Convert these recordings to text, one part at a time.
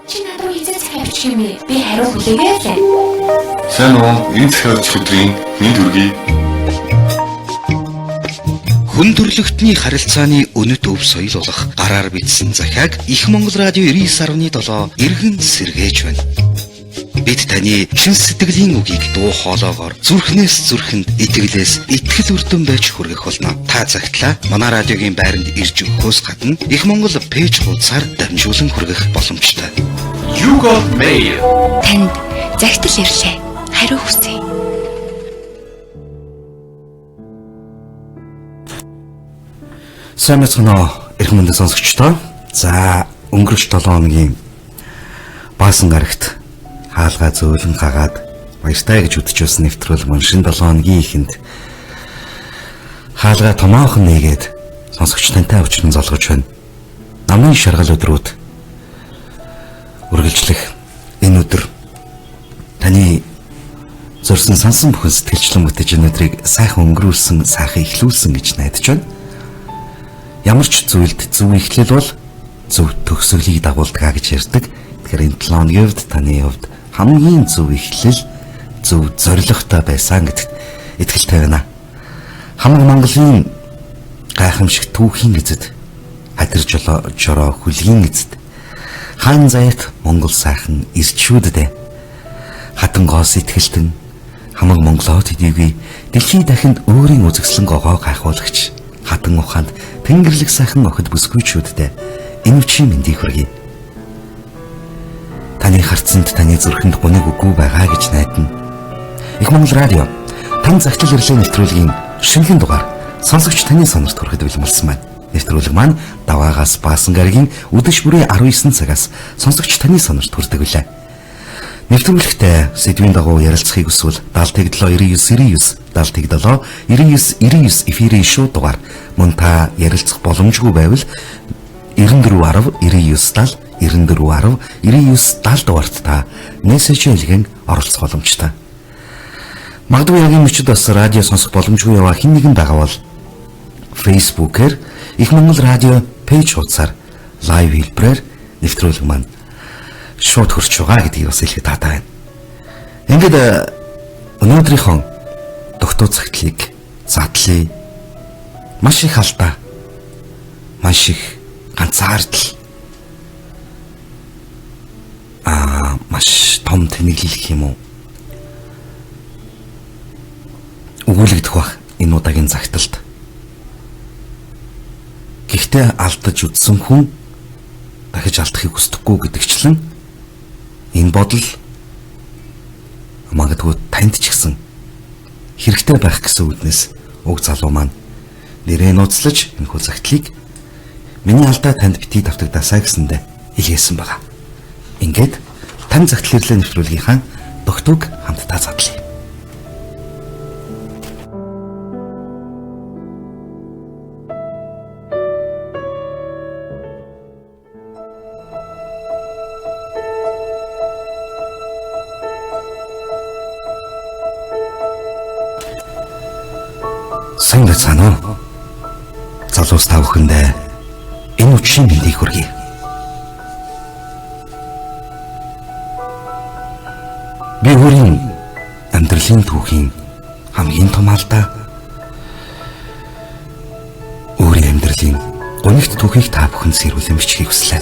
Чи надад хизээ захиа бичих юм бэ? Би хариу хүлээгээсэй. Сайн уу? Энэ захиалч өдрийн нэг үргэлж Хүн төрөлхтний харилцааны өнөд өв соёл болох гараар бичсэн захиаг Их Монгол радио 99.7 эргэн сэргээж байна. Бид таны шин сэтгэлийн үгийг дуу хоолоогоор зүрхнээс зүрхэнд итгэлээс итгэл үрдэн байж хүргэх болно. Та цагтлаа манай радиогийн байранд ирж өгөхөөс гадна Их Монгол пэйж хуудасаар дамжуулан хүргэх боломжтой. You got mail. Танд загтал ирлээ. Хариу хүсье. Сайн мэцгэнэ эрх мэндэ сонсогчдоо. За өнгөрч 7 хоногийн баасан гарагт хаалгаа зөөлөн хагаад баяртай гэж үтж байсан нэвтрүүлэг мөн шин 7 хоногийн ихэнд хаалгаа томоохон нээгээд сонсогч тантай өвчлөн золгож байна. Намын шаргал өдрүүд үргэлжлэх энэ өдөр таны зорьсон сансан бүхэн сэтгэлчлэн бүтэж энэ өдрийг сайхан өнгөрүүлсэн, сайхан эхлүүлсэн гэж найдаж байна. Ямар ч зүйлд зөв эхлэл бол зөв төгсгөлийг дагуулдаг гэж ярьдаг. Тэгэхээр энэ 7 хоногийн хувьд таны хувьд хамгийн зөв эхлэл, зөв зорилготой байсан гэдэгт итгэлтэй байна. Хамаг Монголын гайхамшиг түүхийн эзэд хадир жороо хүлгийн эзэд хаан заяат Монгол сайхан ирчүүддээ хатангоос итгэлтэн хамаг Монголоо төдийгүй дэлхийн дахинд өөрийн үзэсгэлэн гогоо гайхуулагч хатан ухаанд тэнгэрлэг сайхан охид бүсгүйчүүддээ энэ үчийн мэндийг хүргэе. Таны харцанд таны зүрхэнд гуниг үгүй байгаа гэж найдана. Их Монгол радио тань загтал ирлээ нэвтрүүлгийн шинэхэн дугаар сонсогч таны сонорт хүрэхэд бэлмэлсэн байна. Нэвтрүүлэг маань даваагаас баасан гарагийн өдөш бүрийн 19 цагаас сонсогч таны сонорт хүрдэг билээ. Нэвтрүүлэгтээ сэдвийн дагуу ярилцахыг хүсвэл 779999 779999 эфирийн шууд дугаар мөн та ярилцах боломжгүй байвал 9410 9970 9410 9970 дугаарт та мессеж хэлгэн оролцох боломжтой. Магадгүй яг энэ мөчид бас радио сонсох боломжгүй яваа хэн нэгэн байгаа бол Facebook-ээр Их Монгол радио пэйж хуудасаар лайв хэлбэрээр нэвтрүүлэг маань шууд хурж байгаа гэдгийг бас хэлэхэд таатай байна. Ингээд өнөөдрийнхөө тогтоо цагтлыг задлаа. Маш их алдаа. Маш их ганцаардал. Маш том тэнэглэл юм уу? Өгүүлэгдэх бах энэ удаагийн загталд. Гэхдээ алдаж үдсэн хүн дахиж алдахыг хүсдэггүй гэдэгчлэн энэ бодол магадгүй танд ч гэсэн хэрэгтэй байх гэсэн үднэс уг залуу маань нэрээ нууцлаж энэ хүү загтлыг миний алдаа танд битгий давтагдаасаа гэсэндэ хэлээсэн байгаа. Ингээд тань загтал ирлээ нэвтрүүлгийнхаа догтуг хамтдаа задлаа. Сайн байна уу? Залуус та бүхэндээ энэ үчийн мэндийг хүргэе. Би өөрийн амьдралын түүхийн хамгийн том алдаа өөрийн амьдралын гонигт түүхийг та бүхэнд сэрүүлэн бичгийг хүслээ.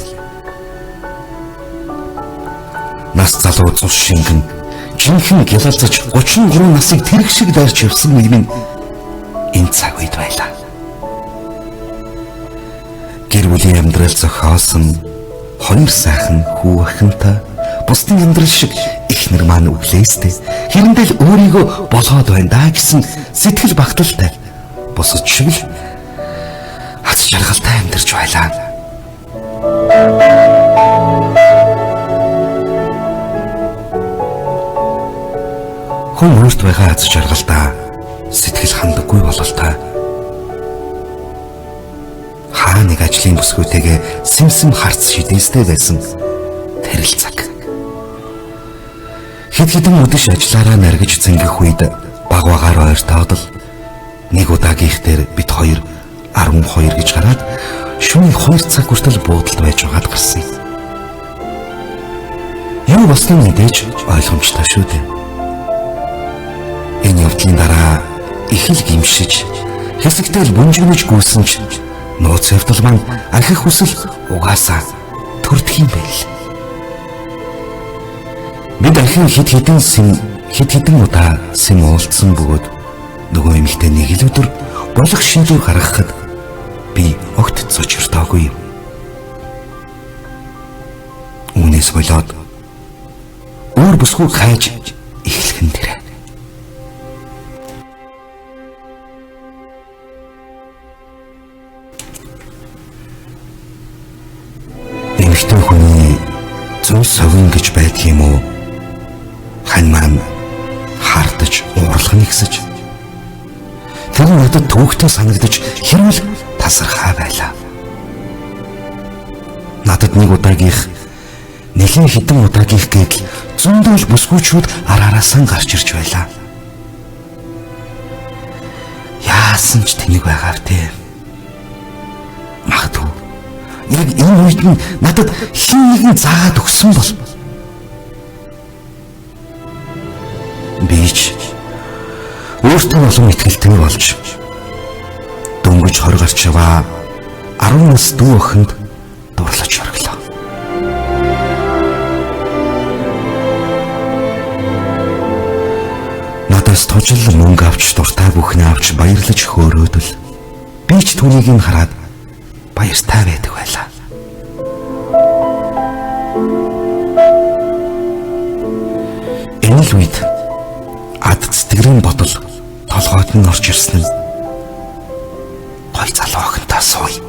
Нас залуу цус шингэн жинхэнэ гялалзаж 33 насыг тэрэг шиг дайрч явсан минь энэ цаг үед байлаа. Гэр бүлийн амьдрал зохиосон хоёр сайхан хүү охинтой бусдын амьдрал шиг эхнэр маань өглөөстэй хэрэндээ л өөрийгөө болгоод байна даа гэсэн сэтгэл багталтай босож шиг л хац жаргалтай амьдарч байлаа. Хүн өөрт байгаа хац жаргалтай сэтгэл хандаггүй бололтой. Хаа нэг ажлын бүсгүйтэйгээ сэмсэм харц шидээстэй байсан тэрэл цаг. Хэд хэдэн өдөш ажиллаараа наргиж зэнгэх үед баг багаар ойртоод л нэг удаагийнх дээр бид хоёр 12 гэж гараад шөнийн 2 цаг хүртэл буудалд байж байгаад гарсан юм. Юу босноо мэдээж ойлгомжтой шүү дээ. Энэ явдлын дараа их л гимшиж хэсэгтэл бүнжигнэж гүйсэн ч нууц явдал маань архих хүсэл угаасаа төрдөх юм байл. Бид архин хэд хэдэн удаа сэм уулзсан бөгөөд нөгөө эмэгтэй нэг л өдөр болох шийдвэр гаргахад би огт зочиртоогүй юм. Үүнээс болоод өөр бүсгүй хайж эхлэх нь тэрэ. Эмэгтэй хүний зөв совин гэж байдаг юм уу? Хань маань хардаж уурлах нэгсэж. Тэр надад төвөгтэй санагдаж хэрүүл тасархаа байлаа. Надад нэг удаагийнх нэлийн хэдэн удаагийнх гэдэл зөндөл бүсгүйчүүд араараасан гарч ирж байлаа. Яасан ч тэнэг байгаа вэ? Магадгүй яг энэ үед нь надад хин нэгэн заагаад өгсөн бол бич өөртөө олон ихтгэлтэй болж дөнгөж 20 гарч яваа 10 нас дүү охинд дурлаж орглоо. Надаас тужил мөнгө авч дуртай бүхнээ авч баярлаж хөөрөөдөл би ч түүнийг нь хараад баяртай байдаг байлаа. Энэ л үед ад цэцгэрийн бодол толгойд нь орж ирсэн нь гой залуу охинтой сууя.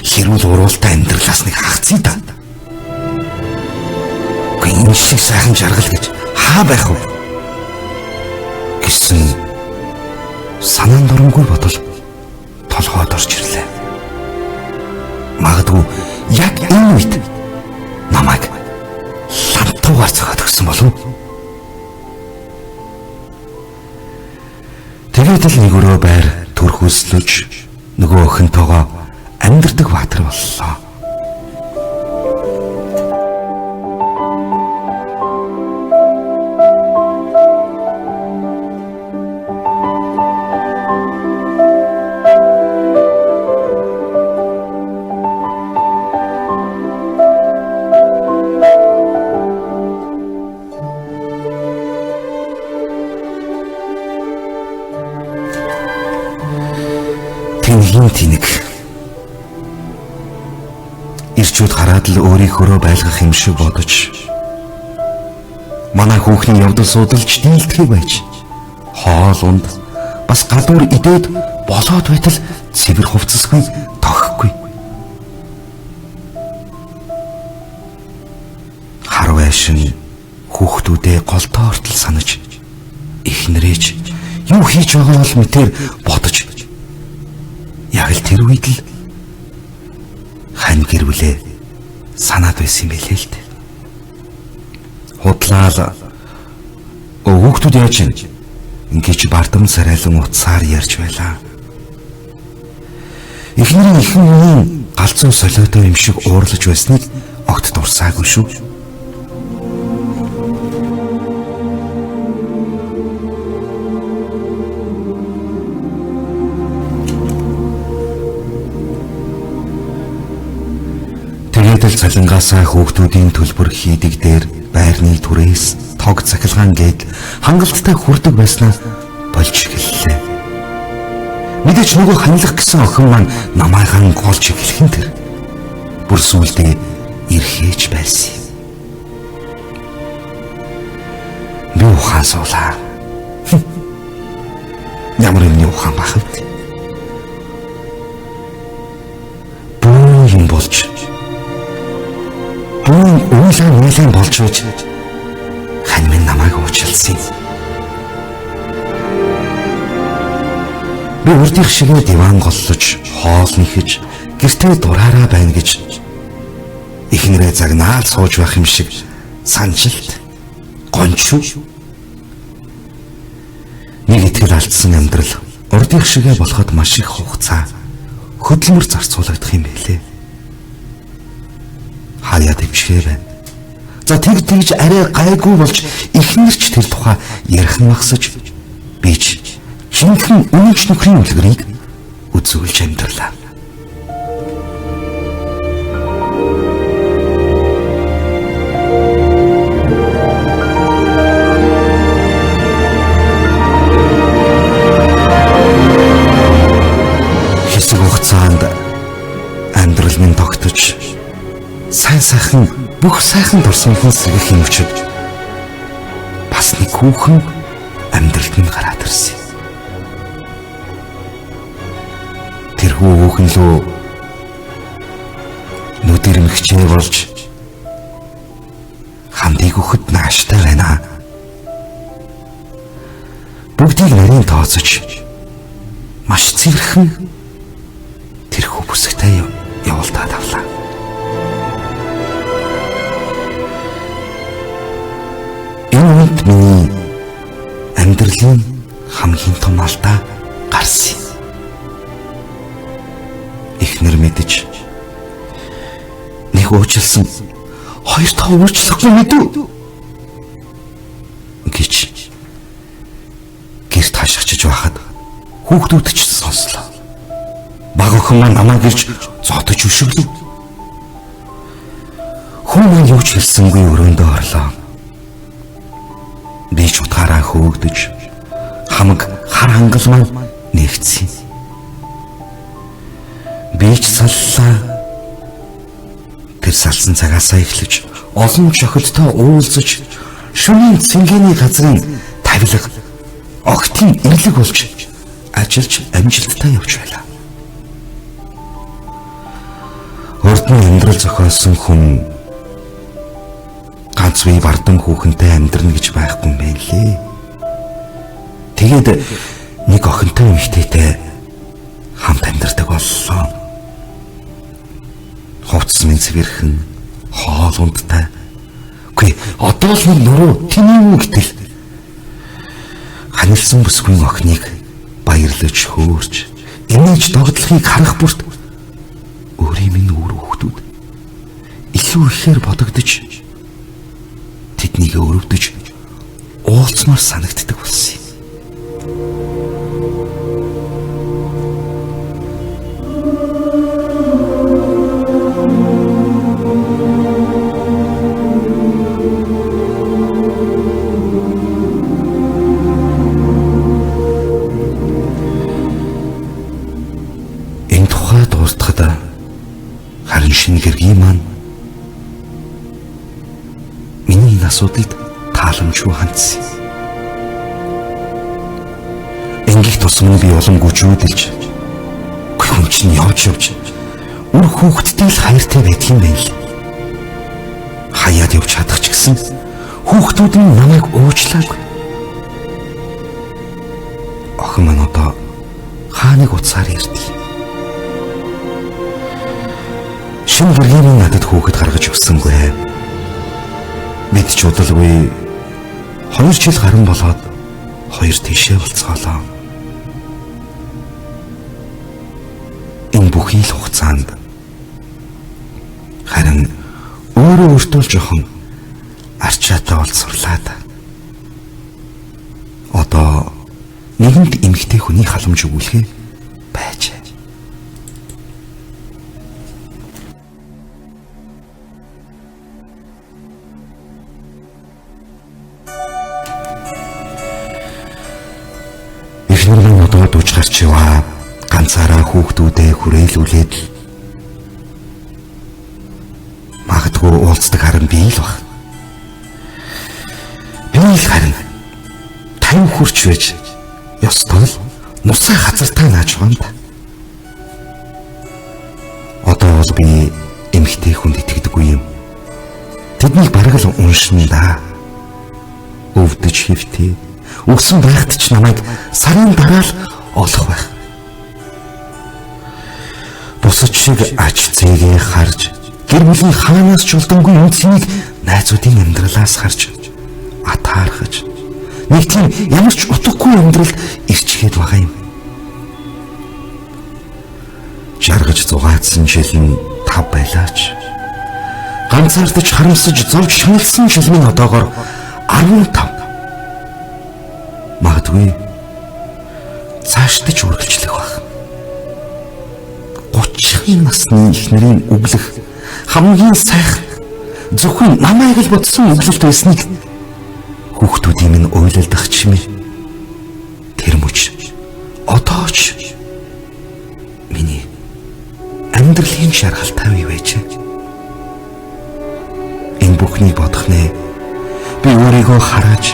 Хэрүүл уруултай амьдралаас нэг хагцъя да. Энэ шиг сайхан жаргал гэж хаа байх вэ? Гэсэн санаанд оронгүй бодол толгойд орж ирлээ. Магадгүй яг энэ үед намайг лантуугаар зохиод өгсөн болов уу? Тэгээд л нэг өрөө байр төрхөслөж нөгөө охинтойгоо амьдардаг баатар боллоо. Тэнэг ирчүүд хараад л өөрийнхөө байлгах юм шиг бодож манай хүүхний явдал судалж дийлдэхий байж хоол унд бас гадуур идээд болоод байтал цэвэр хувцасгүй тохихгүй. Харав айшин хүүхдүүдээ голтоо ортол санаж ихнэрэж юу хийж байгаа бол мэтэр бодож яг л тэр үед л хань гэрвлээ санаад байсан юм билээ л дээ. Худлаа хүүхдүүд яаж юм? Ингээд бардам сарайлан утсаар ярьж байлаа. Эхнэрийн ихэн үеийн галзуу солиотой юм шиг уурлаж байсныг огт дурсаагүй шүү. Тэгэл цалингаасаа хүүхдүүдийн төлбөр хийдэг дээр байрны түрээс тог цахилгаан гээд хангалттай хүрдэг байснаа болж эхэллээ. Мэдээч нөгөө ханилах гэсэн охин маань намайгаан голж эхлэх нь тэр. Бүр сүулдэ ирхээж байсан юм. Би ухаан суулаа. Ямар юм ухаан бах вэ? Бүү юм болж үйлэн болж байж хань минь намайг уучлсан. Би урдих шигээ диван голлож хоол нэхэж гэртээ дураараа байна гэж ихнэрээ загнаад сууж байх юм шиг санжилт гончуу. Нэг итгэл алдсан амьдрал урдих шигээ болоход маш их хугацаа хөдөлмөр зарцуулагдах юм байлээ. Хаяа төвчгээ байна. За тэгж арай гайгүй болж ихнэрч тэр тухай ярих магсаж би ч жинхэнэ үнэнч нөхрийн үлгэрийг үзүүлж амьдралаа. Хэсэг хугацаанд амьдрал минь тогтож сайн сайхан бүх сайхан дурсамжын сэргэх юм өчөд бас нэг хүүхэн амьдралд минь гараад ирсэн. Тэр хүүхэн лөө нүдэр мэгчээ болж хандыг өгөхөд нааштай байна. Бүгдийг нарийн тооцож маш цэвэрхэн тэр хүү бүсгтэй явуултаад авлаа. Энэ үед миний амьдралын хамгийн том алдаа гарсан. Эхнэр мэдэж нэг уучлсан, хоёр та уучлахгүй мэдв гэж гэрт хашгичж байхад хүүхдүүд ч сонслоо. Баг охин маань намайг ирж зодож өшөглөв. Хүн маань юу ч хэлсэнгүй өрөөндөө орлоо. Би ч утгаараа хөөгдөж хамаг хар хангал маань нэгдсэн. Би ч саллаа. Тэр салсан цагаасаа эхлэж олон чохилтой уулзаж шөнийн цэнгэний газрын тавилга огтын эрлэг болж ажиллаж амжилттай явж байлаа. Урд нь амьдрал зохиосон хүн ганц бие бардан хүүхэнтэй амьдрна гэж байхгүй юм байна лээ. Тэгээд нэг охинтой эмэгтэйтэй хамт амьдардаг боллоо. Хувцас минь цэвэрхэн, хоол ундтай. Үгүй одоо л нэг нуруу тэмээ гэтэл ханилсан бүсгүй охиныг баярлаж хөөрч инээж догдлохыг харах бүрт өөрийн минь үр хүүхдүүд илүү ихээр бодогдож тэднийг өрөвдөж уулзмаар санагддаг болсон юм. Энэ тухай дуустахад харин шинэ гэргийн маань миний энэ асуудалд тааламжгүй хандсан. Энгих тусмын би уламгүй чүүдэлж хүн чинь явж үр хүүхдтэй л хайртай байдаг юм байна л. Хаяад явж чадах ч гэсэн хүүхдүүд нь намайг уучлаагүй. Охин маань одоо хааныг уцаар ирдэг. Шинэ гэргийн надад хүүхэд гаргаж өгсөнгүй. Бид ч удалгүй 2 жил гарсан болоод хоёр тийшээ болцоолоо. Энэ бүхий л хугацаанд харин өөртөө жоохон арчаатай болцорлаад одоо нэгэнт эмэгтэй хүний халамж өгүүлэхээ байж. Эхнэр минь одоо дууж гарч яваа. Ганцаараа хүүхдүүдээ хүрээлүүлээд магадгүй уулздаг харин би л баг. Би л харин 50 хүрч байж ёстой л нусаа хазартаа нааж байна. Одоо бол би эмэгтэй хүнд итгэдэггүй юм. Тэднийг бараг л уншина да. Өвдөж хэвтээ. Өгсөн байхад ч намайг сарын дараа л олох байх. Бусад шиг ач зээгээ харж, гэр бүлийн хаанаас ч улдамгүй үнцнийг найзуудын амьдралаас харж, атаархаж, нэг тийм ямар ч утгагүй амьдралд ирчгээд байгаа юм. жаргаж зугаацсан жил нь 5 байлаач. Ганцаардаж харамсаж зовж шаналсан жилийн одоогоор 15. Магадгүй цаашдаж үргэлжлэх баг. 30 насны эхнэрийн өглөх хамгийн сайхан зөвхөн намайг л бодсон өглөлт байсныг хүүхдүүдийн минь уйлалдах чимээ. Тэр мөч одоо ч миний амьдралын шаргалтай үе байж. Энэ бүхнийг бодох нэ би өөрийгөө хараж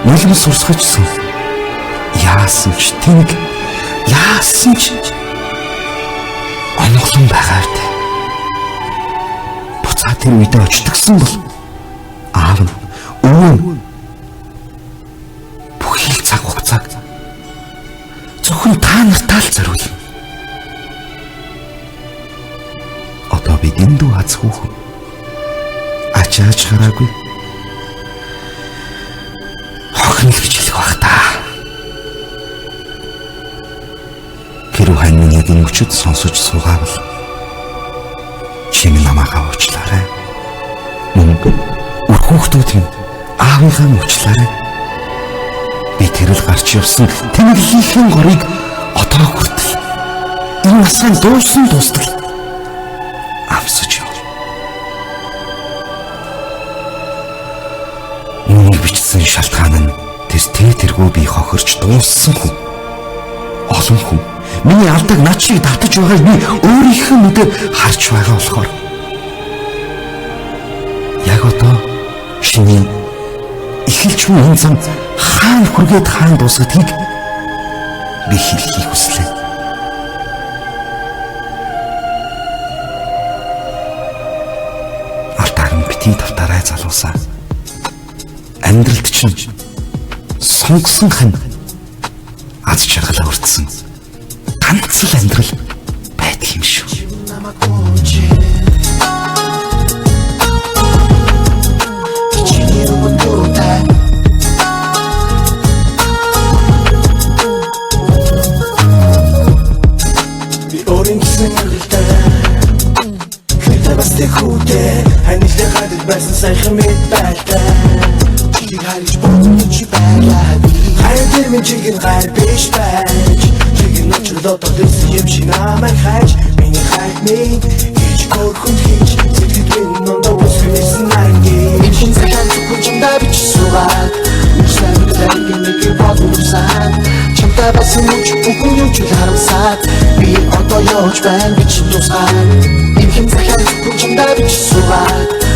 нулим сурсгажсан. Яасан ч тэнэг, яасан ч оноглон байгаард. Буцаа тэр үедээ очтгсон бол аав нь өвөө бүхий цаг хугацааг зөвхөн та нартаа л зориулна. Одоо би дэндүү аз хүүхэн. Ачаач хараагүй. Хохин л гэж хэлэх бах та. Хэрв хань миний мөчөд сонсож суугаавал чиний намайгаа уучлаарай. Мөн үр хүүхдүүд минь аавынхаа уучлаарай. Би тэрэл гарч явсан тэмэглэлийн горыг одоо хүртэл энэ насаа дууссан тусдал авсаж яв. Үүнийг бичсэн шалтгаан нь тэргүй би хохирч дууссан хүн. Олон хүн миний алдаг над шиг давтаж байгааг би өөрийнхөө нүдээр харж байгаа болохоор яг одоо шиний эхэлж буй энэ зам хаана хүргээд хаана дуусгахыг би хэлхийг хүслээ. Алтаар нь битгий давтараа залуусаа. Амьдралд чинь сонгосон хэн аз жаргалаа өртсөн ганц л амьдрал байдаг юм шүү. Байсан сайхан мэд байлаа. Чиг харж бодсон чи байлаа. Хайр минь чиг гар биш байж. Чиг нөчрөлөө төлсөн юм чи намайг хайж. Миний хайр минь гэж корхон хийж. Сэтгэл минь нөндөө үсгэсэн наргийн. Чин цагаан зүгэн чамдаа бич суугаад. Үсэн дэвгэн нэг бодсон. Чамдаа басан мөч бүхэн юм чи харамсаад. Би одоо явж байна бич тусгаад. Чин цагаан зүгэн чамдаа бич суугаад.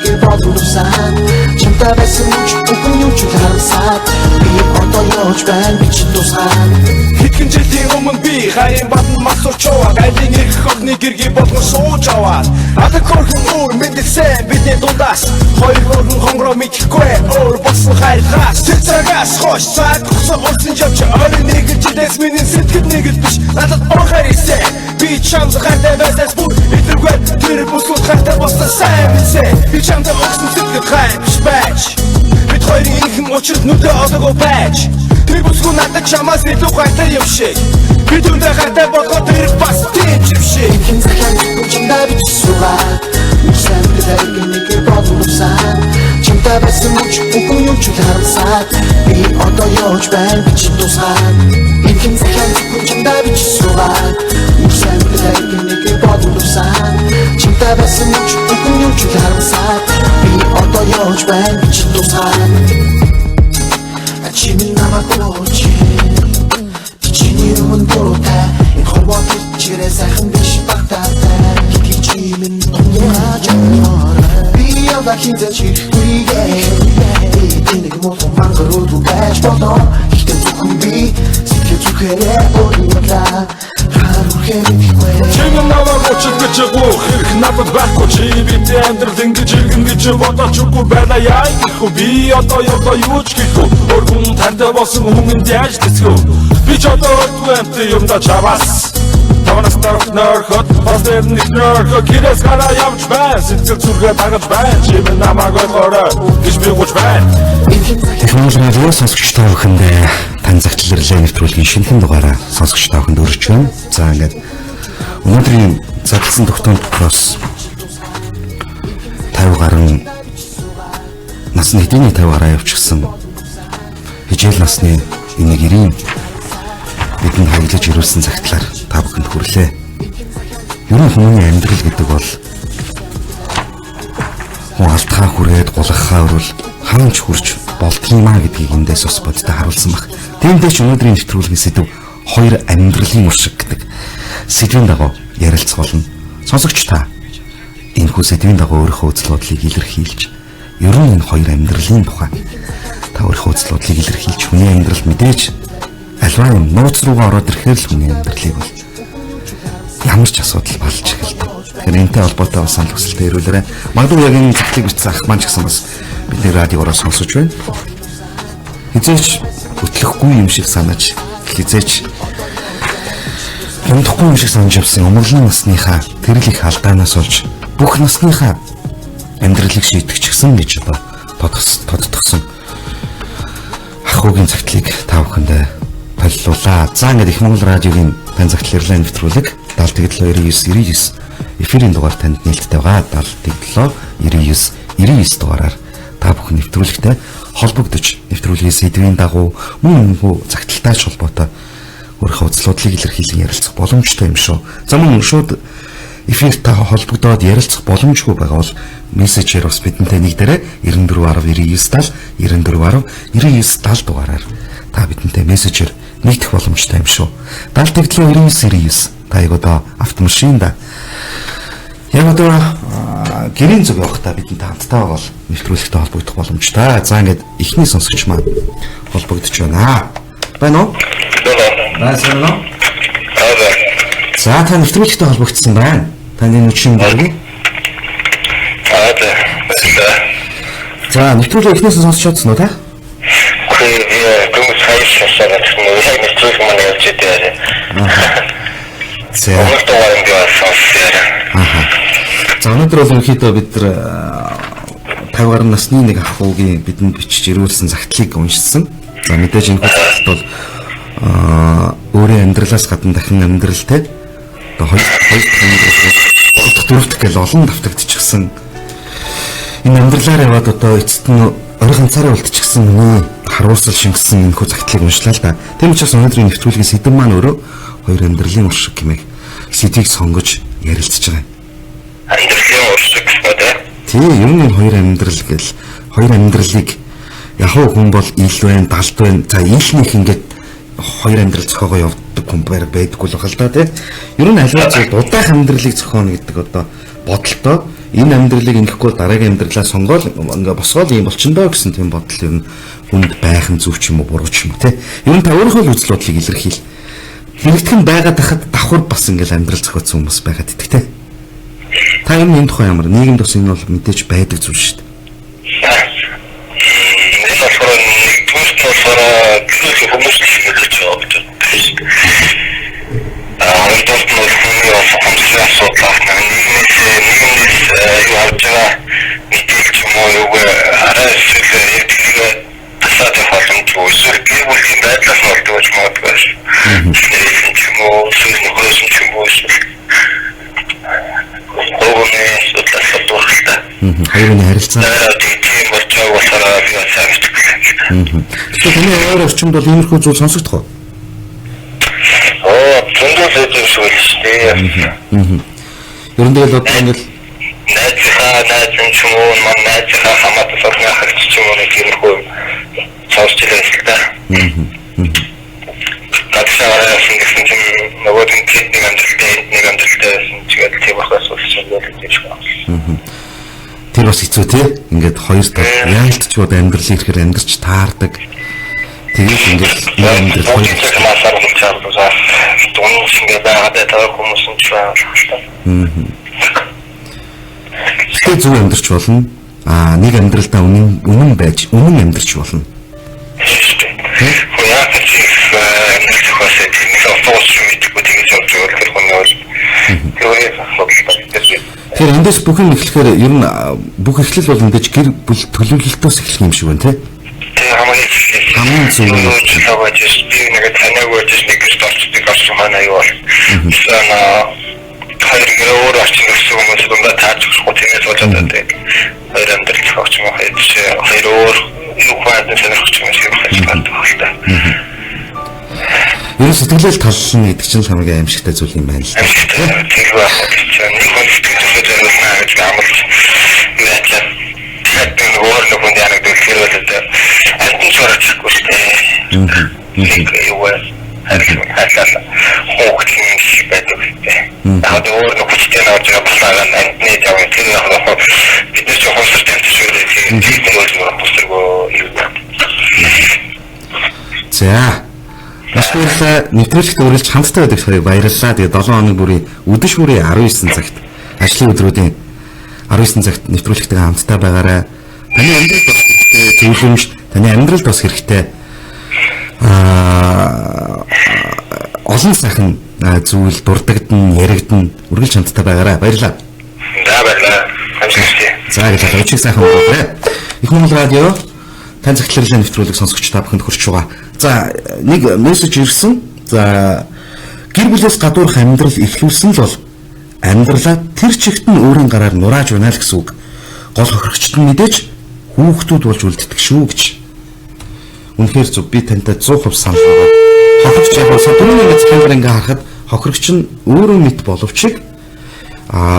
Нэг бодсон чамтай байсан мөч бүхэн юм ч харамсаад би одоо явж байна би ч тусгаад хэдхэн жилийн өмнө би хайрын батн масуучаа гайлын их хогны гэрги болгон сууж аваад ата корхон өөр мэдсэн бидний дундаас хоёр хөргөн хонгороо мэдхгүй өөр болсон хайргаас тэр цагаас хойш цаад гусан урсан явж ойрын нэг жилээс миний сэтгэл нэг л биш надад орхаар ирсэн би чамд хайртай байсаас бүр илэргүй тэр бүсгүүд хайртай болсон сайн билсэн би чамд огсон сэтгэл хайр биш байж бид хоёрын инхэн учрал нүдэ одоогоо байж тэр бүсгүүд надад чамаас илүү хайртай юм шиг бид өндөө хайртай болгоо тэр бас тийм юм шиг инхэн захиан чамдаа бич суугаад үсэн дэвгэн нэг бодсон чамтай байсан мөч бүхэн юм ч харамсаад би одоо явж байна би ч тусгаад инхэн захиан чамдаа бич суугаад үсэн дэвгэн нэг бодсон чамтай байсан мөч бүхэн юм ч харамсаад би одоо явж байна би ч тусгаад ачим намайг очи чиний өмнө буруутай энэ ховоод чирээ сайхан биш багтаатай хитгэж чимэн тунгааж би яваа хинзэ чирхгүйгээ энийг мод мангарууд үгэж бодоо ихтэй зүхэн би сэтгэл зүхээрээ өөрийгөө Чимэн намайг очиж гэж гоо хэрэг надад байхгүй чи бид амьдрал ингэж иргэн гэж бодож үгүй байлаа яа гэхгүй би одоо юу ч гэхгүй өргөн тантай болсон хүмүүнд яаж тэсгөө би ч одоо өргөн амт юмдаа чаваас тавнаас дараа нөрхөд бас нэрнийх нөрхөд гэрээс гараа явж байна сэтгэл зүргээ дагаж байна чимээ намайг ойлгоорой гэж би гуйж байна Технологийн радио сонсогч та бүхэндээ тань загтал ирлээ нэвтрүүлгийн шинэхэн дугаараа сонсогч та бүхэнд өргөж байна. За ингээд өнөөдрийн задлсан тогтоомт кросс 50 гаруй насны хэдийний 50 гараа явчихсан хичээл насны энийг 90 бидний хаягдж ирүүлсэн загтлаар та бүхэнд хүрлээ. Ер нь хүний амьдрал гэдэг бол хүн алдхаа хүрээд гулгахаа өрвөл хаанч хүрч болдгиймаа гэдгийг эндээс бас бодтой харуулсан баг. Тиймдээ ч өнөөдрийн нэвтрүүлгийн сэдв хоёр амьдралын уршиг гэдэг сэдвийн дагуу ярилцах болно. Сонсогч та энэхүү сэдвийн дагуу өөрийнхөө үзэл бодлыг илэрхийлж, ер нь энэ хоёр амьдралын тухай та өөрийнхөө үзэл бодлыг илэрхийлж, хүний амьдрал мэдээж альва юм нууц руугаа ороод ирэхээр л хүний амьдралыг бол ямар ч асуудал болж эхэлдэг. Тэгэхээр энэтэй холбоотой бас санал хүсэлтээ ирүүлээрэй. Магадгүй яг энэ цагтыг бичсэн ах маань ч гэсэн бас бидний радиогоор сонсож байна. Хизээч хөтлөхгүй юм шиг санаж, хизээч хэмдэхгүй юм шиг санаж явсан өмөрлөн насныхаа тэрл их алдаанаас олж бүх насныхаа амьдралыг шийдэх ч гэсэн гэж одоо тодтогсон ахуугийн цагтлыг та бүхэндээ толилуулаа. За ингээд их Монгол радиогийн тань загтал ирлээ нэвтрүүлэг 779999 эфирийн дугаар танд нээлттэй байгаа. 779999 дугаараар та бүхэн нэвтрүүлэгтэй холбогдож нэвтрүүлгийн сэдвийн дагуу мөн үнэхүү загталтайч холбоотой өөрийнхөө үзлүүдлийг илэрхийлэн ярилцах боломжтой юм шүү. За мөн шууд эфиртэй холбогдоод ярилцах боломжгүй байгаа бол мессежээр бас бидэнтэй нэгдээрээ 94109970 94109970 дугаараар та бидэнтэй мессежээр нэгдэх боломжтой юм шүү. 779999 та яг одоо автомашинда яг одоо гэрийн зүг явахдаа бидэнтэй хамтдаа бол нэвтрүүлэгтэй холбогдох боломжтой. За ингээд ихний сонсогч маань холбогдож байна. Байна уу? Байна. За та нэвтрүүлэгтэй холбогдсон байна. Таны нүчийн дөрөв. За нэвтрүүлэг ихнээс сонсч чадсан уу та? За өнөөдөр бол өнөөхдөө бид 50 гаруй насны нэг ахуугийн бидэнд бичиж ирүүлсэн загтлыг уншсан. За мэдээж энэ загтал бол өөрийн амьдралаас гадна дахин амьдралтай одоо хоёр дөрөвт гэл олон давтагдчихсан. Энэ амьдралаар яваад одоо эцэст нь орой ганцаараа үлдчихсэн миний харуулсал шингэсэн энэ хүү загтлыг уншлаа л да. Тийм учраас өнөөдрийн нэвтрүүлгийн сэдэв маань өөрөө хоёр амьдралын уршиг хэмээх сэдвийг сонгож ярилцж байгаа юм. Амьдралын уршиг гэдэг. Тийм, ер нь хоёр амьдрал гэл хоёр амьдралыг яг хүн бол ил байна, далд байна. За ийлнийх ингээд хоёр амьдрал зохиогоо явдаг хүн байдаггүй л байна л да тийм. Ер нь аливаа зүйл удаах амьдралыг зохионо гэдэг одоо бодолтой энэ амьдралыг ингэхгүй дараагийн амьдралаа сонгоол ингээ босгоол юм болчихно гэсэн тийм бодол ер нь хүнд байхын зөв ч юм уу буруу ч юм уу тийм. Ер нь та өөрийнхөө үзэл бодлыг илэрхийл. Нэгтгэн байгаад хахад давхар бас ингээл амьдрал зохиоцсон хүмүүс байгаад идэх тийм. Та энэ тухай ямар нийгэмд бас энэ бол мэдээж байдаг зүйл шүү дээ. Хоёрын харилцаа. Тийм болж байгаа болохоор би сайн мэдгүй. Тэгэхээр таны өөр орчимд бол иймэрхүү зүйл сонсогдох уу? Зөндөө зүйл шүү дээ. Ер нь тэгэл одоо ингээл найзын ч юм уу, найзынхаа хамаатай сорны ахч ч юм уу нэг иймэрхүү сонсч ирсэн л да. Гадшаараа шингэсэн чинь нөгөө нэг амжилттай тэгээд тийм ахаас сонсч байгаа гэж байна. Тэр бас хэцүү тий. Ингээд хоёр тал яалтчууд амьдрал ирэхээр амьдарч таардаг. Тэгээд ингээд амьдрал хоёр талаар болж байгаа. Дунд шингээ байгаад байгаа хүмүүс нь ч байна. Тэгээд зөв амьдарч болно. Нэг амьдралдаа үнэн байж үнэн амьдарч болно. Яг ч амьдрал зохиосон тийм автобус мэдгүй тийм явж байгаа хүмүүс Тэгэхээр эндээс бүхэн эхлэхээр ер нь бүх эхлэл бол ингэж гэр бүл төлөвлөлтөөс эхлэх юм шиг байна тий. Хамгийн зөв нь би нэг танаагүй нэг стартыг авсан манай юу бол хоёр өөр орчин гэсэн хүмүүс дундаа таажчихгүй тиймээс болоод байдаг. Хоёр амьдрал зохиогч юм хоёр өөр юу хаадаг сонирхч юм шиг байна. Ер нь сэтгэлэл таллна гэдэг чинь хамгийн аимшигтай зүйл юм байна л да. Тийм байх чинь нэг хүн сэтгэлээ зориулна гэж амлаж яачлаа. Тэгэхээр өөр нэг хүн яг дэлгэрүүлээд альтан чорчихгүй шүү дээ. Юу вэ? Хасаа хоогдсон шиг байдаг гэдэг. Яг өөр нэг хүчтэй нууж байгаа альтны жав тэр яг бид ч хостой төвчтэй тийм бол юу. За. Эсвэл нэвтрүүлэгт үргэлж хамтдаа байдаг хоёрыг баярлалаа. Тэгээ 7 хоног бүрийн өдөр шүүрийн 19 цагт ажлын өдрүүдийн 19 цагт нэвтрүүлэгтэй хамтдаа байгаарай. Таны амьдралд бас хэрэгтэй зөвлөмж, таны амьдралд бас хэрэгтэй олон сайхан зүйл дурддагдана, яригдана. Үргэлж хамтдаа байгаарай. Баярлалаа. За баярлалаа. За гэж өчиг сайхан болоорой. Их Монгол радио тань захирлын нэвтрүүлэг сонсогч та бүхэнд хүрч байгаа. За нэг мессеж ирсэн. За гэр бүлээс гадуурх амьдрал эхлүүлсэн л бол амьдралаа тэр чигт нь өөрийн гараар нурааж байна л гэсэн үг. Гол хохирогчд нь мэдээж хүүхдүүд болж үлддэг шүү гэж. Үнэхээр зөв, би тантай 100% санал байгаа. Хохирогч яг sa түрүүний мэд камер ингээ харахад хохирогч нь өөрөө мэд боловч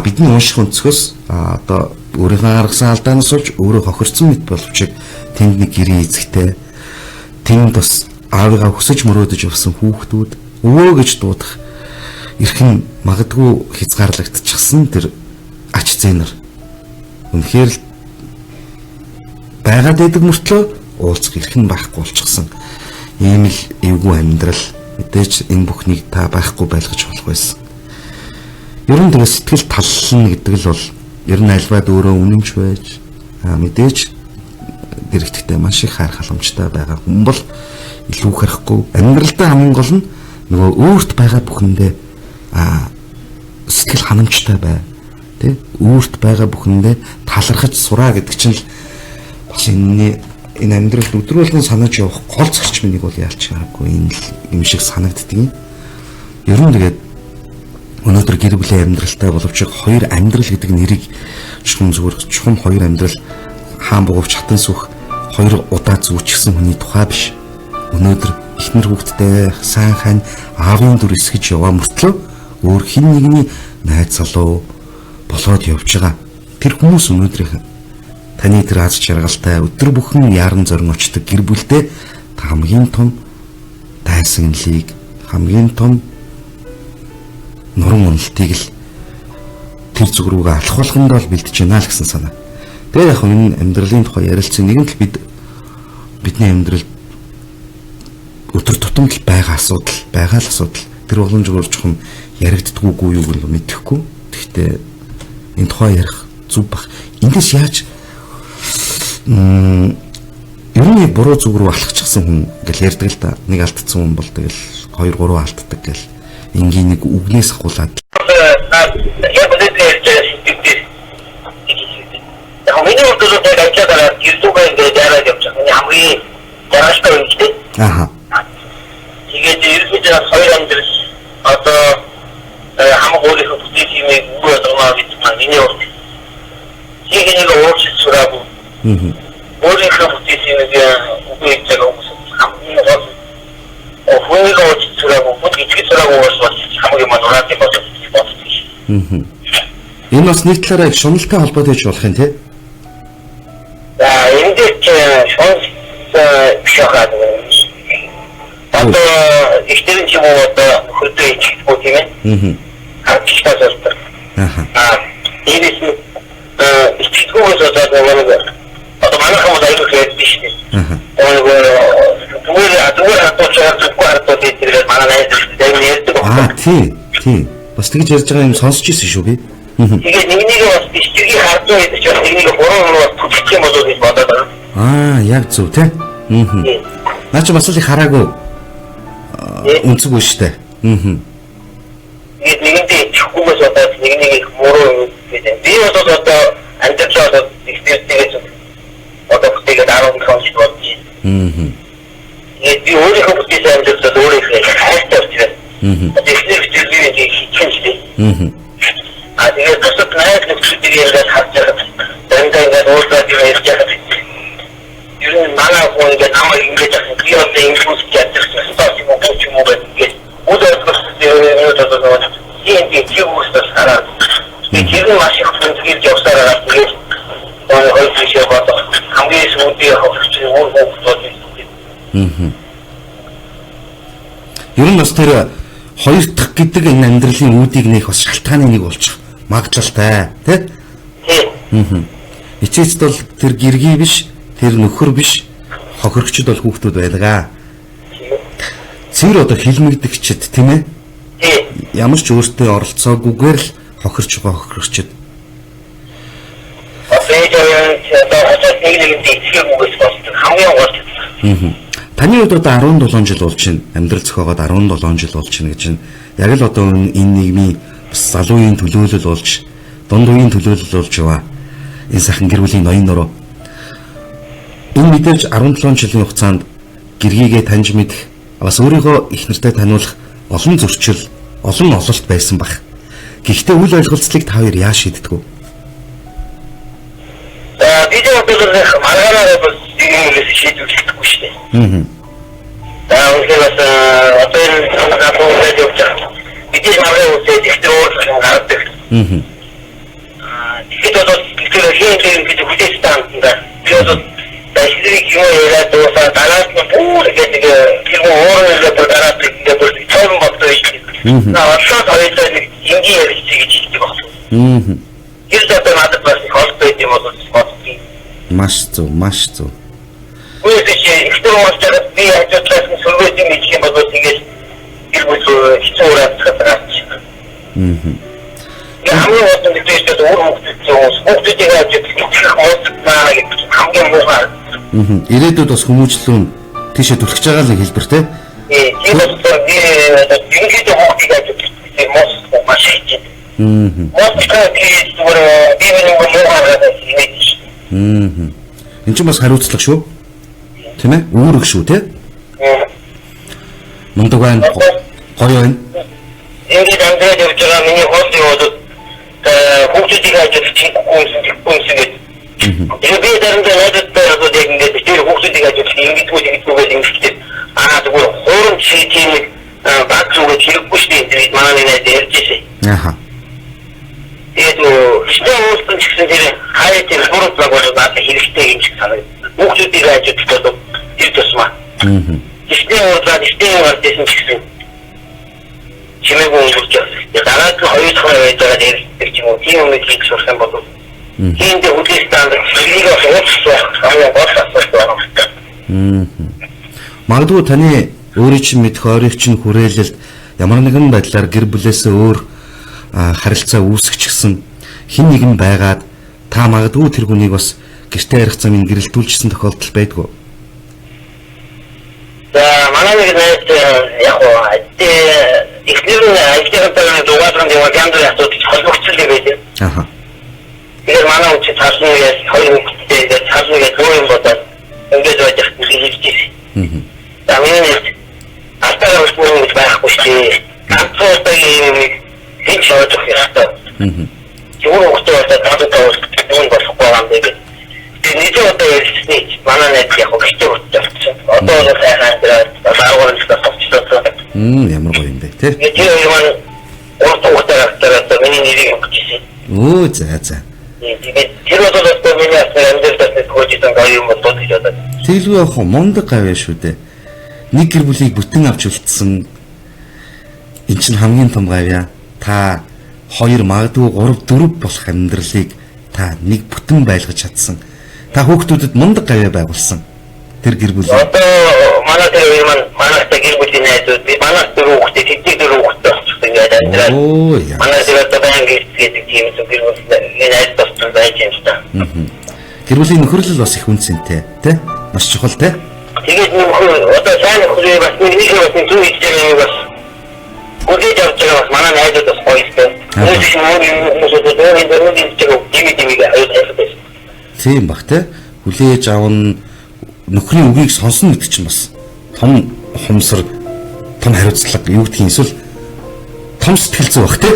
бидний унших өнцгөөс одоо өөрийнхөө гаргасан алдаанаас болж өөрөө хохирцсон мэд боловч тэнд нэг гэрээ эзэгтэй тэнд бас аавыгаа хүсэж мөрөөдөж явсан хүүхдүүд өвөө гэж дуудах эрхэн магадгүй хязгаарлагдчихсан тэр ач зээнэр үнэхээр л байгаад байдаг мөртлөө уулзах эрхэн байхгүй болчихсон ийм л эвгүй амьдрал мэдээж энэ бүхнийг та байхгүй байлгаж болох байсан. Ер нь тэгээ сэтгэл таллна гэдэг л бол ер нь альваад өөрөө үнэмч байж мэдээж дэрэгдэхтэй маш их хайр халамжтай байгаа хүн бол илүү харахгүй амьдралдаа хамгийн гол нь нөгөө өөрт байгаа бүхэндээ сэтгэл ханамжтай бай тий өөрт байгаа бүхэндээ талархаж сураа гэдэг чинь л бас энэ амьдралд өдрөөлгөн санаж явах гол зарчмыг бол яалч харахгүй энэ л юм шиг санагддаг. Ер нь тэгээд өнөөдөр гэр бүлийн амьдралтай боловч хоёр амьдрал гэдэг нэрийг чухам хоёр амьдрал хаан бугавч хатан сүх хоёр удаа зүүчихсэн хүний тухай биш. Өнөөдөр эхнэр хүүхдтэй сайн хань аавын дүр эсгэж яваа мөртлөө өөр хэн нэгний найз залуу болоод явж байгаа. Тэр хүмүүс өнөөдрийнх таны тэр аз жаргалтай өдөр бүхэн яран зорин очдог гэр бүлдээ хамгийн том дайсагналыг хамгийн том нуран уналтыг л тэр зүг рүүгээ алах болгонд бол бэлдэж байна л гэсэн санаа. Тэгээ яг энэ амьдралын тухай ярилцсан нэгэн л бидний амьдрал өдөр тутамд л байгаа асуудал тэр боломжгоор чухам яригддаггүй юу гэж мэдэхгүй. Гэхдээ энэ тухай ярих зүг бах. Эндээс яаж ер нь буруу зүг рүү алхачихсан хүн гэж ярьдаг л да. Нэг алдсан хүн бол тэгэл 2 3 алддаг гэл энгийн нэг үгнээс ахуулаад Аха. Тэгээд ерөнхийдөө хоёр амьдрал одоо хамаагүй их бүтээхийг бүгд оноо гэж миний урд. Хийгэнийг уурч сураагүй. Өөрийнхөө бүтээхийг үгүй гэж хамгийн гол. Охиныг уурч сураагүй, бүгд ичгэж сураагүй бол хамгийн манураад юм байна. Энэ бас нэг талаараа шуналтай холбоотой байж болох юм тий? Энд шунал шахаад одоо ихтэй юм уу одоо хөлтэй ичгдэггүй тийм ээ. Хатчихтаа зордог. Иймээс ичгдэггүйс одоо манайхан бол аюул хэрэгтэй шүү дээ. Зүгээр хатууч тэгээд манай найз тий. Бас тэгж ярьж байгаа юм сонсч ирсэн шүү би. Тэгээд нэг бас бичгийн хардсан гэдэг чинь нэг 3 хоног бүтчих юм болов гэж бодоод байна. Яг зөв тий. Наа чи бас л хараагүй. Үнцэг үү штэ. Тэгээд нэгэндээ ичихгүйгээс бодоод нэг мөрөө гэдэг. Би бол одоо амьдрал одоо ихтэйгээс одоо тэгээд 10 он жил болж байна. Тэгээд би өөрийнхөө бүтээсэн амьдралд өөрийнхөө хайртай учраас тэгэхээр би хийчихсэн. Тэгээд бусад найз нөхдөдийг яриад харж байгаа. Дандаа ингээд өөрсдөө ярьж байгаа. Ер нь манай хүн ингээд намайг ингэж би одоо инфлюенс хийчихсэн стац юм уу ч юм уу гэдэг. Удаа тийм хараад. Тэр маш их хүндрэл явсараа тэгээд ойрхон бод хамгийн сүүлийн хөвч өөр хөвчүүд. Ер нь бас тэр хоёр дахь гэдэг энэ амьдралын үүдийг нээх бас шалтгааны нэг болчих магадлалтай тий. Эцэст бол тэр гэргий биш, тэр нөхөр биш, хохирогчд бол хүүхдүүд байлгаа. Цэвэр одоо хилмигдэгчд тийм ээ. Ямар ч өөртөө оролцоогүйгээр л хохирч байгаа хохирогчд. Таны хувьд одоо 17 жил болж байна. Амьдрал зохиогоод 17 жил болж байна гэж байна. Яг л одоо энэ нийгмийн бас залуугийн төлөөлөл болж, дунд үеийн төлөөлөл болж яваа. Энэ сайхан гэр бүлийн ноён нуруу. Энэ мэдээж 17 жилийн хугацаанд гэргийгээ таньж мэдэх, бас өөрийгөө их нартай таниулах олон зөрчил, олон ололт байсан баг. Гэхдээ үл ойлголцлыг та хоёр яаж шийддэг вэ? Би одоо маргаанаар бас юм шийдвэрлэхгүй шүү дээ. Өнгөрөөс одоо энэ гапонд явж байгаа. Бид маргаан үсээд ихтэй өөрчлөлт гаргадаг. Тэгэхээр одоо тэр хин гэж хүлээж таандаа. Би одоо дайсрыг юу яриад дуусаа дараад нь бүр гэдэг тэр өөрөөр дараад гэдэг цаавар боддог юм. Одоо хоёулаа ингийн ярьж гэж хэлдэг байна. Тэр одоо надад бас холбоо юм бол бодчих. Маш зөв. Үгүй ээ ихтэй уусаад би ажиглаж сүрвэт юм ийм бол тэгээд тэр бүл хэцүүрээд хатгаач. Хамгийн одоо нэгдээд хүүхдүүдийг ажиглах хамгийн муухай. Ирээдүйд бас хүмүүжлүүн тийшээ түлхэж байгаа л хэлбэр те. Тийм болохоор би ингээд хүүхдийг ажиглах мос маш их. Москва тэгээд би нэг муухай. Энд чинь бас хариуцлага шүү. Тийм ээ? Үүрэг шүү те. Мундаг байна. Гоё байна. Ингээд амьдрал явж байгаа миний хол яваад хүүхдүүдийг ажиглах тэгээд би дарамжаа надад одоо ингээд тэр хүүхдүүдийг ажиглах ингэдэггүй ингээд зүгээр хоорон тийм баг зүгээр хэрэггүй шүү дээ. Манай нэг ярьжсэн. Тэгээд хэвээр уулзсан ч гэсэн тэр хаяа тэр хурд багш надад хэрэгтэй юм шиг санагдав. Хүүхдүүдийг ажиглах тэр тусмаа. Хэвээр уулзсан ч гэсэн чимээгүй өнгөрч байгаа. Дараад хоёр дахь байж байгаа дээр ч юм уу тийм юм хийж сурсан бол тийм дээ үдээс стандарт нэг магадгүй таны өөрийн чинь мэдх ойрын чинь хүрээлэлд ямар нэгэн байдлаар гэр бүлээсээ өөр харилцаа үүсгэчихсэн хэн нэгэн байгаад та магадгүй тэр хүнийг бас гэртээ ярих замыг гэрэлтүүлжсэн тохиолдол байдгүй. За манай нэг яг ихнэр ажлын дугааранд яваад янз бүрийн асуудал холбогдсон байлээ. Тэгэхээр манай үчи цаашны хоёр хүүхэдтэй цаашны өөр юм бодоод ингээд байж хэлчихсэн. За миний алтаа өсмөр байхгүй шүү дээ. Ганцхан юм хийж явах хэрэгтэй. Юу нэгтэй одоо юм болохгүй юм дээ. Тэгээд нэг одоо ярьчихсан манай нэг яг хэрэгтэй болчихсон. Одоо л хайхаа байгуулж тавьчихсан. Ямар гоё юм бэ те. Тэр юм уртуутаа миний нэрийг өгчихсэн. Оо за. Тэр одоо миний амьдралд хожигдсан гоё юм бол гэж бодож. Тэглгүй яг мундаг гавь шүү дээ. Нэг гэр бүлийг бүтэн авч үлдсэн. Энд чинь хамгийн том гавья. Та 2 магадгүй 3 4 болох амьдралыг та нэг бүтэн байлгаж чадсан. Та хүүхдүүдэд мундаг гавья байгуулсан. Тэр гэр бүл. Одоо манай тэр манай гэр бүлийн найзууд би манай тэр хүүхдэд тэдний хүүхдэд болчихсон гэдэг амьдрал. Оо яа. Манай тэр одоо банк гэдэг тийм гэр бүл найз туссан байж юм та. Гэр бүлийн нөхөрлөл бас их үнцэнтэй тий? Маш чухал тий? Тэгээд одоо сайн нөхрөө бас нэг зүйл хийж байгаа юм бас. Үгүй явж байгаа бас манай найзууд бас гоё юм. Өөрөөр Тийм бах те. Хүлээж авна нөхрийн үгийг сонсно гэдэг чинь бас том хумсар, том хариуцлага юу гэдгийг эсвэл том сэтгэл зүй бах те.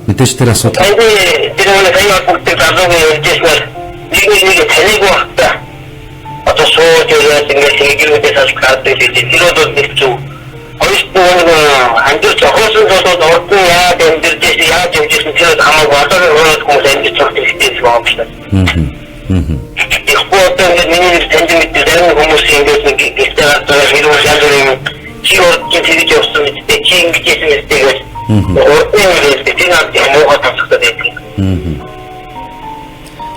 Мэдээж тэр асуудал. Тэр нэг аяа бүгд залуугийн ярьжсэн нэг танийг багтаа. Одоо сууж яваад ингээд хийгэрүүдээс аль гардаг гэдэг. Тэр бол нэг зүг. Хоёрдугаар амжилт зохиосон болоод ордон яад амьдэрдээс яаж явжсэн тэр хамаагүй одоо хүмүүс амьд цогт ихтэй юм байна. Яг одоо миний тэнд мэдээ зарим хүмүүс ингээд нэг ихтэй одоо хэрэг ялгарын чи ордон хийж явсан мэдээ чи ингэж хийсэн мэдээ. Ордон гэдэг тийм амуугаа тасгад байдаг.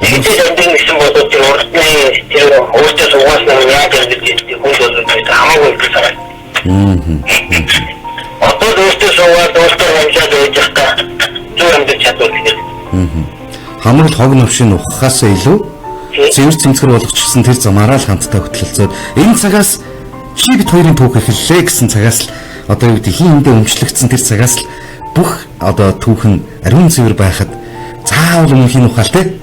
Тэгээс амьд нэгсэн болоод тэр ордны тэр өөртөө суугасан яаж амьдэрдээс хүмүүс бол хамаагүй их санаа. Одоо өөртөө суугаад өөртөө хамжаад байж байгаа зүг амьд чадвар гэдэг. Хамрал хог навшин ухахаас илүү цэвэр цэмцгэр болгочихсон тэр замаараа л хамтдаа хөтлөлцөөд энэ цагаас чи бид хоёрын түүх эхэллээ гэсэн цагаас л одоо юу гэдэг хийндээ өмчлөгдсөн тэр цагаас л бүх одоо түүхэн ариун цэвэр байхад заавал өмнөхийн ухаал те.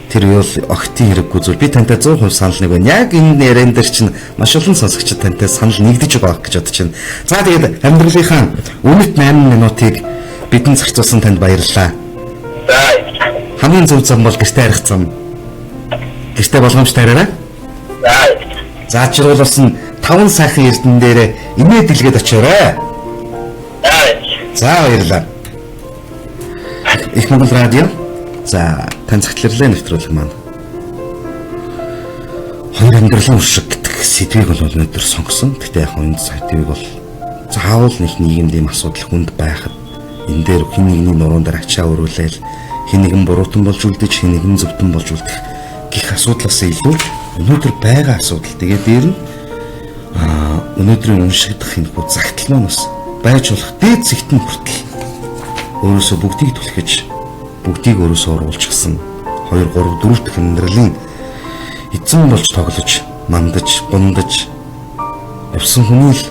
Тэр бол огтын хэрэггүй зүйл. Би тантай 100% санал нэг байна. Яг энэ яриан дээр чинь маш олон сонсогчид тантай санал нэгдэж байгаа гэж бодож байна. За тэгээд амьдралынхаа өмнөд 8 минутыг бидэнд зарцуулсан танд баярлалаа. Хамгийн зөв зам бол гэртээ арих зам. Гэртээ болгоомжтой араарай. Заачруулсан 5 сайхан эрдэн дээр имээ дэлгээд очиорой. За баярлалаа. Их Монгол радио. За тань цагтларлаа нэвтрүүлэг маань. Хоёр амьдралын уршиг гэдэг сэдвийг бол өнөөдөр сонгосон. Гэхдээ яг энэ сэдвийг бол заавал нэг нийгэмд ийм асуудал хүнд байхад энэ дээр хэн нэгний нуруунд дээр ачаа өрүүлээл хэн нэгэн буруутан болж үлдэж хэн нэгэн зөвдөн болж үлдэх гэх асуудлаас илүү өнөөдөр байгаа асуудал. Тэгээд дээр нь өнөөдрийн уншигдах энэ хүү загтал маань бас байж болох дээд зэгтэн хүртэл өөрөөсөө бүгдийг түлхэж бүгдийг өөрөөсөө оруулчихсан 2 3 4 дахь амьдралын эзэн болж тоглож мандаж бундаж явсан хүний л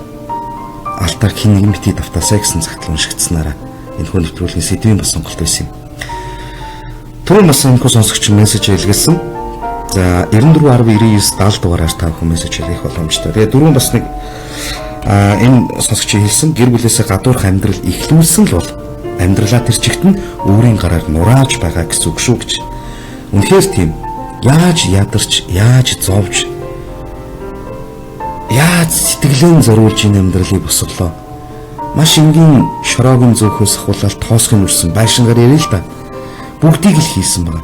алтар хэн нэгэн бити давтаасаа гэсэн загтал уншигдсанараа энэ хөө нэвтрүүлгийн сэдвийн бас сонголт байсан юм. Түрүүн бас энэ хөө сонсогч мессеж хэлгэсэн. За 94.19 70 дугаараар та бүхэн мессеж хэлэх боломжтой. Тэгээ дөрөв бас нэг энэ сонсогч хэлсэн гэр бүлээсээ гадуурх амьдрал ихлүүлсэн л бол амьдралаа тэр чигт нь өөрийн гараар нурааж байгаа гэсэн үг шүү гэж. Үнэхээр тийм. Яаж ядарч, яаж зовж, яаж сэтгэлэн зориулж энэ амьдралыг босголоо. Маш энгийн шороогийн зөөхөөс ахуулаад тоосхын үрсэн байшингаар ярил л да. Бүгдийг л хийсэн байна.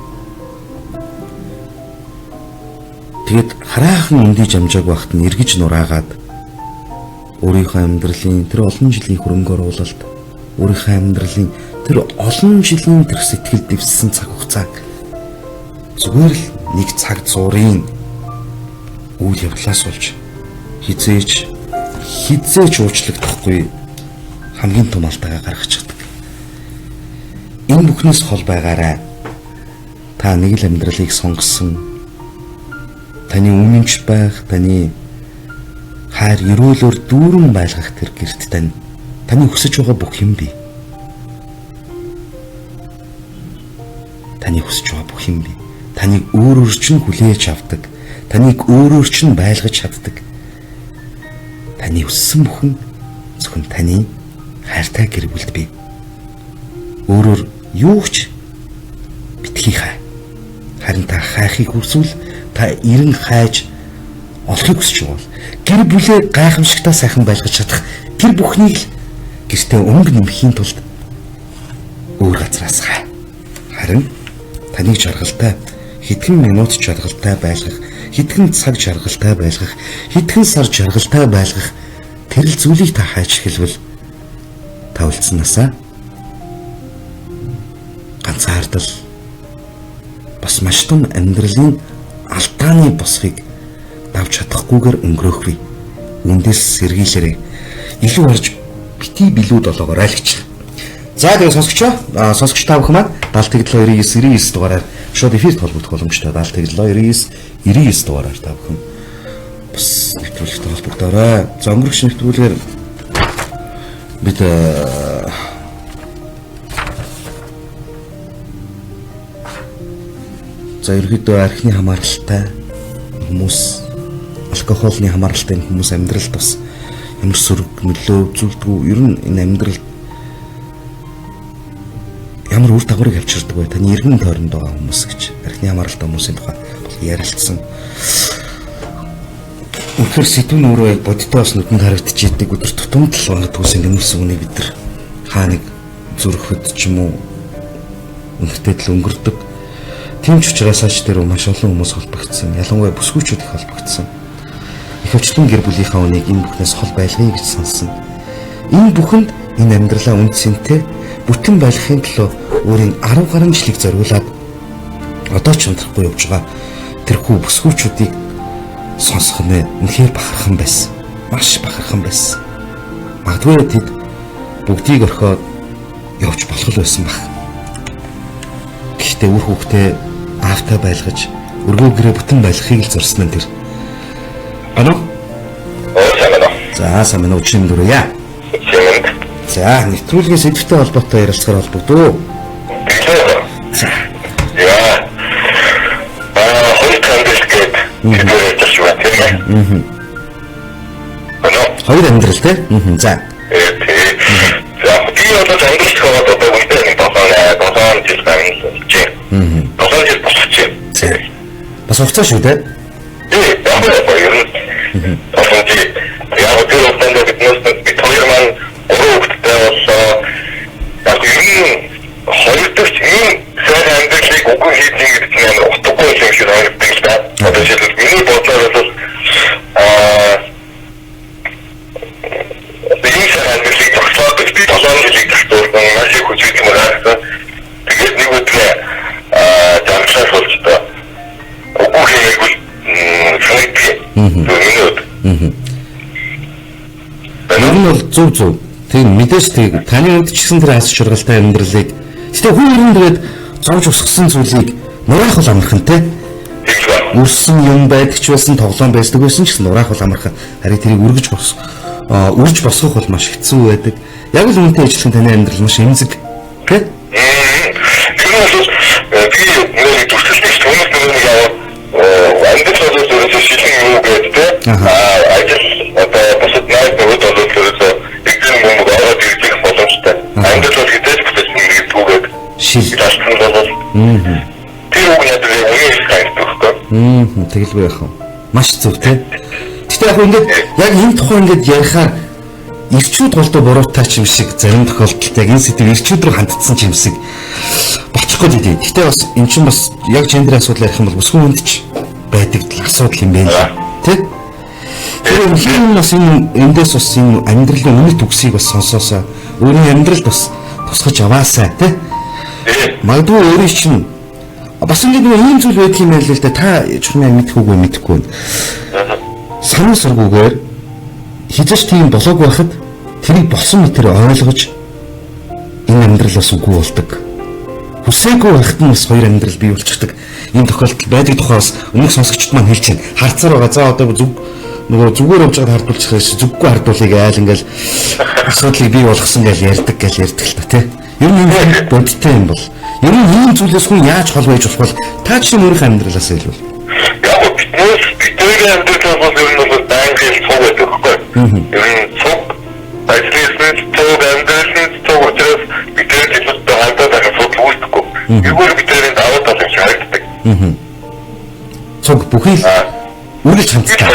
Тэгэд хараахан эндийж амжааг багт нь эргэж нураагаад өөрийнхөө амьдралын тэр олон жилийн хөрөнгө оруулалт өөрийнхөө амьдралын тэр олон жилийн тэр сэтгэл дэвссэн цаг хугацааг зүгээр л нэг цаг зуурын үйл явдлаас болж хизээж уучлагдахгүй хамгийн том алдаагаа гаргаж чаддаг. Энэ бүхнээс хол байгаарай. Та нэг л амьдралыг сонгосон. Таны өмнөж байх, таны хайр ерөөлөөр дүүрэн байлгах тэр гэрт таны хүсэж байгаа бүх юм бий. Таны хүсэж байгаа бүх юм бий. Таныг өөрөөр чинь хүлээж авдаг. Таныг өөрөөр чинь байлгаж чаддаг. Таны өссөн бүхэн зөвхөн таны хайртай гэр бүлд бий. Өөрөөр юу ч битгий хай. Харин та хайхыг хүсвэл та эрен хайж олохыг хүсэж байгаа бол гэр бүлээ гайхамшигтай сайхан байлгаж чадах тэр бүхнийг л гэртээ өнгө нэмхийн тулд өөр газраас хай. Харин таныг жаргалтай хэдхэн минут жаргалтай байлгах, хэдхэн цаг жаргалтай байлгах, хэдхэн сар жаргалтай байлгах тэр л зүйлийг та хайж эхэлвэл та үлдсэнасаа ганцаардал бас маш том амьдралын алдааны босхийг давж чадахгүйгээр өнгөрөөхвээ. Үндээс сэргийлээрэй. Илүү харж бити билүүд олоогоор айлгч. За тэгээ сонсогч та бүхэн маань 772999 дугаараар шууд эфирт холбогдох боломжтой. 772999 дугаараар та бүхэн бас нэвтрүүлэгтэй холбогдоорой. За өнгөрөх нэвтрүүлгээр бид За ерөөдөө архины хамааралтай хүмүүс, алкогольны хамааралтай хүмүүс амьдралд бас ямар сөрөг нөлөө үзүүлдэг вэ? Ер нь энэ амьдралд ямар үр дагаврыг авчирдаг вэ? Таны эргэн тойронд байгаа хүмүүс гэж архины хамааралтай хүмүүсийн тухай ярилцсан. Үнэхээр сэдвэн өөрөө бодитоос нүдэнд харагдчихийдэг өдөр тутамд л байгаа түүсэн нэмэрсэн үнийг бид нар хаа нэг зүрхэд ч юм уу үнэтэй л өнгөрдөг. Тийм ч учраас аж дээр маш олон хүмүүс холбогдсон. Ялангуяа бүсгүйчүүд их холбогдсон. Ихэвчлэн гэр бүлийнхаа үнийг энэ бүхнээс хол байлгая гэж сонсон. Энэ бүхэнд энэ амьдралаа үнцэнтэй бүтэн байлгахын төлөө өөрийн 10 гаруй жилиг зориулаад одоо ч унтрахгүй явж байгаа тэрхүү бүсгүйчүүдийг сонсох нь үнэхээр бахархан байсан. Маш бахархан байсан. Магадгүй тэд бүгдийг орхиод явж болох л байсан баг. Гэхдээ үр хүүхдээ аавтай байлгаж өргөө гэрээ бүтэн байлгахыг л зорьсон нь тэр. Ано? За сайн байна уу чинь дөрөё. За нэвтрүүлгийн сэдвтэй холбоотой ярилцахаар холбогдов. Хоёр амьдрал те. За. За би одоо амьдралд хаваад одоо үнэхээр нэг 7 жил байна. 7 жил болчихжээ. Бас хугацаа шүү те. Яг тэр үеийн бид хоёр маань гурван хүүхэдтэй боллоо. Яг хоёр дахь энэ сайн амьдралыг үгүй хийх гэдэг нь амар утгагүй юм шиг харагддаг л да. Одоо жишээлбэл миний бодлоор бол энэ сайн амьдралыг зогсоод би 7 жилийг тасдуулсан маш их хүч юм байна. Тэгээд нэг өдөр замшлаас болж та үгүй хийгээгүй санагдчих. Энэ нь бол зөв. Тийм мэдээж тийм таны хувьд ч гэсэн тэр хас шургалтай амьдралыг гэхдээ хүн ер нь тэгээд зовж усгсан зүйлийг нураах бол амархан те. Үрсэн юм байдаг ч байсан тоглоом байсдаг байсан ч гэсэн нураах бол амархан. Харин тэрийг үрж босгох бол маш хэцүү байдаг. Яг л үүнтэй ижилхэн таны амьдрал маш эмзэг те. Тэр нь бол би нэг төсөлтөйс түүнээс нэг яваад амьдрал бол зөвхөн шилэн юм гэдэг те. Ажил одоо босод найд нөгөөд бол зөвхөн ихэнх хүмүүс ороод ирэх боломжтой. Амьдрал бол хэдэж бүтэц нэг түүгээд шил тассан бол тэр үг яадаг юм их хайртай. Тэгэлгүй яах вэ? Маш зөв те. Гэхдээ яг ингээд яг энэ тухай ингээд ярихаар ирчүүд голдоо буруутай ч юм шиг зарим тохиолдолд яг энэ сэдв ирчүүд рүү хандсан ч юм шиг бочих гээд идэв. Гэхдээ бас эн чинь бас яг гендерийн асуудал ярих юм бол бүсгүй хүнд ч байдаг асуудал юм байна. Тэ? Тэр юм бас эндээс бас энэ амьдралын үнэт үгсийг бас сонсоосаа өөрийн амьдралд бас тусгаж аваасаа тэ? Магадгүй өөрийн чинь бас ингээд нэг ийм зүйл байдаг юм байл л да та чухмаа мэдхгүй. Санаа сургуугаар хизэж тийм болоог байхад тэрийг болсон мэтэр ойлгож энэ амьдралаас үгүй болдог. Хүсээгүй байхад нь бас хоёр амьдрал бий болчихдог. Ийм тохиолдол байдаг тухайс өмнөх сонсогчд маань хэлж байна. Харцаар байгаа. За одоо зүгээр явж байгаад хардуулчих юм зүггүй хардуулъя гайл ингээл асуудлыг бий болгосон гэж ярьдаг л та тий. Ер нь энэ бодтой юм бол ер нь ийм зүйлээс хүн яаж хол байж болох вэ? Та чинь өөрийнхөө амьдралаас илүү. Яг бидний амьдрал бол ер нь бол байнгын цог байдаг байхгүй. Ер нь цог ажлын цог амьдралын цог учраас бидний төлөвтэй хандаад байгаа цог үүсэхгүй. Эгээр бидний даваад байгаа юм харагддаг. Цог бүхий л үргэлж хамттай.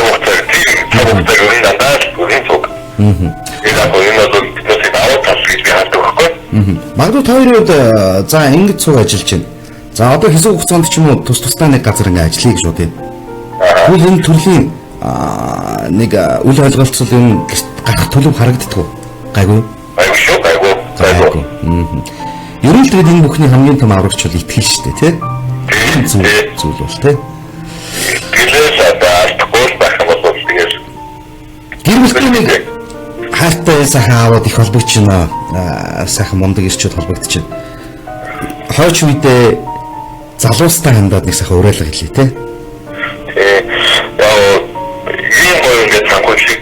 Цог ер нь дандаа үргэлж цог. Яг энэ бол бидний даваад тал гэж би хардаг байхгүй. Магадгүй та хоёрын хувьд за ингэж цуг ажиллаж байна. За одоо хэсэг хугацаанд ч юм уу тус-тусдаа нэг газар ингэ ажиллая гэж бодъё. Тэгвэл энэ төрлийн нэг үл ойлголцол юм гарах төлөв харагддаг уу? Гайгүй. Гайгүй. Ер нь тэгээд энэ бүхний хамгийн том аврагч бол итгэл шүү дээ, тий? Зүйл бол тий. Гэлээс атахгүй байх юм бол тэгээд гэр бүлийн нэг хайртай сайхан аваад их холбогдож байна. Сайхан мундаг ирчүүд холбогдож байна. Хойч үедээ залуустай хандаад нэг сайхан уриалга хэлээ те. Яг ийм гоё ингээд санхүүжлэг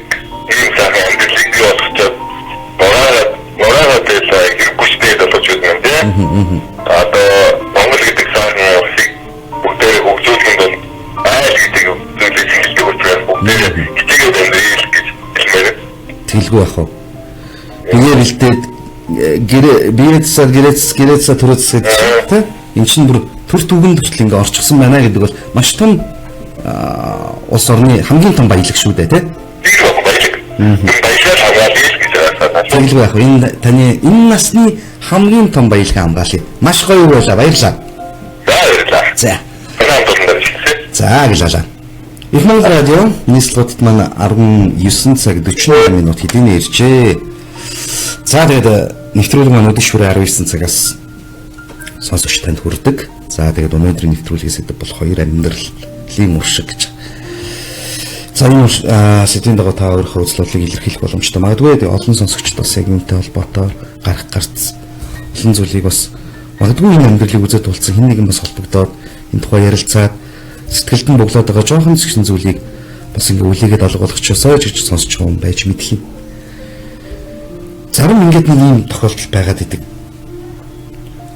ийм сайхан амьдралыг бий болгочод бороо дээр хэрэггүйтэй болж байна те. Одоо Монгол гэдэг сайхан улсыг бүгдээ болдгоо яах вэ? Биеэ бэлдээд гэрээцээ төрөөс гэдэг тийм. Энд чинь бүр төр түгэнд хүртэл ингээ орчихсон байна гэдэг бол маш том улс орны хамгийн том баялаг шүү дээ тийм. Баялаг яах вэ? Энэ таны энэ насны хамгийн том баялаг хамгаалъя. Маш гоё байлаа. Баярлалаа. За. За гэлээ. Их Монгол радио нийслэлд маань 19 цаг 48 минут хэдийнэ иржээ. За тэгээд нэвтрүүлэг маань өдөр шүрээ 19 цагаас сонсогч танд хүрдэг. За тэгээд өнөөдрийн нэвтрүүлгийн сэдэв бол хоёр амьдралын уршиг гэж. За энэ сэдвийн дагуу та өөрийнхөө үзлэлийг илэрхийлэх боломжтой. Магадгүй олон сонсогчд бас яг үүнтэй холбоотойгоор гарц олон зүйлийг бас магадгүй энэ амьдралыг үзэж тулцсан хэн нэгэн бас холбогдоод энэ тухай ярилцаад сэтгэлд нь боглоод байгаа жоохон згшин зүйлийг бас ингээ үлээгээд алгуулчихсоо гэж сонсч байгаа юм байж мэдэх юм. Зарим ингээд нэг юм тохиолдол байгаад идэг.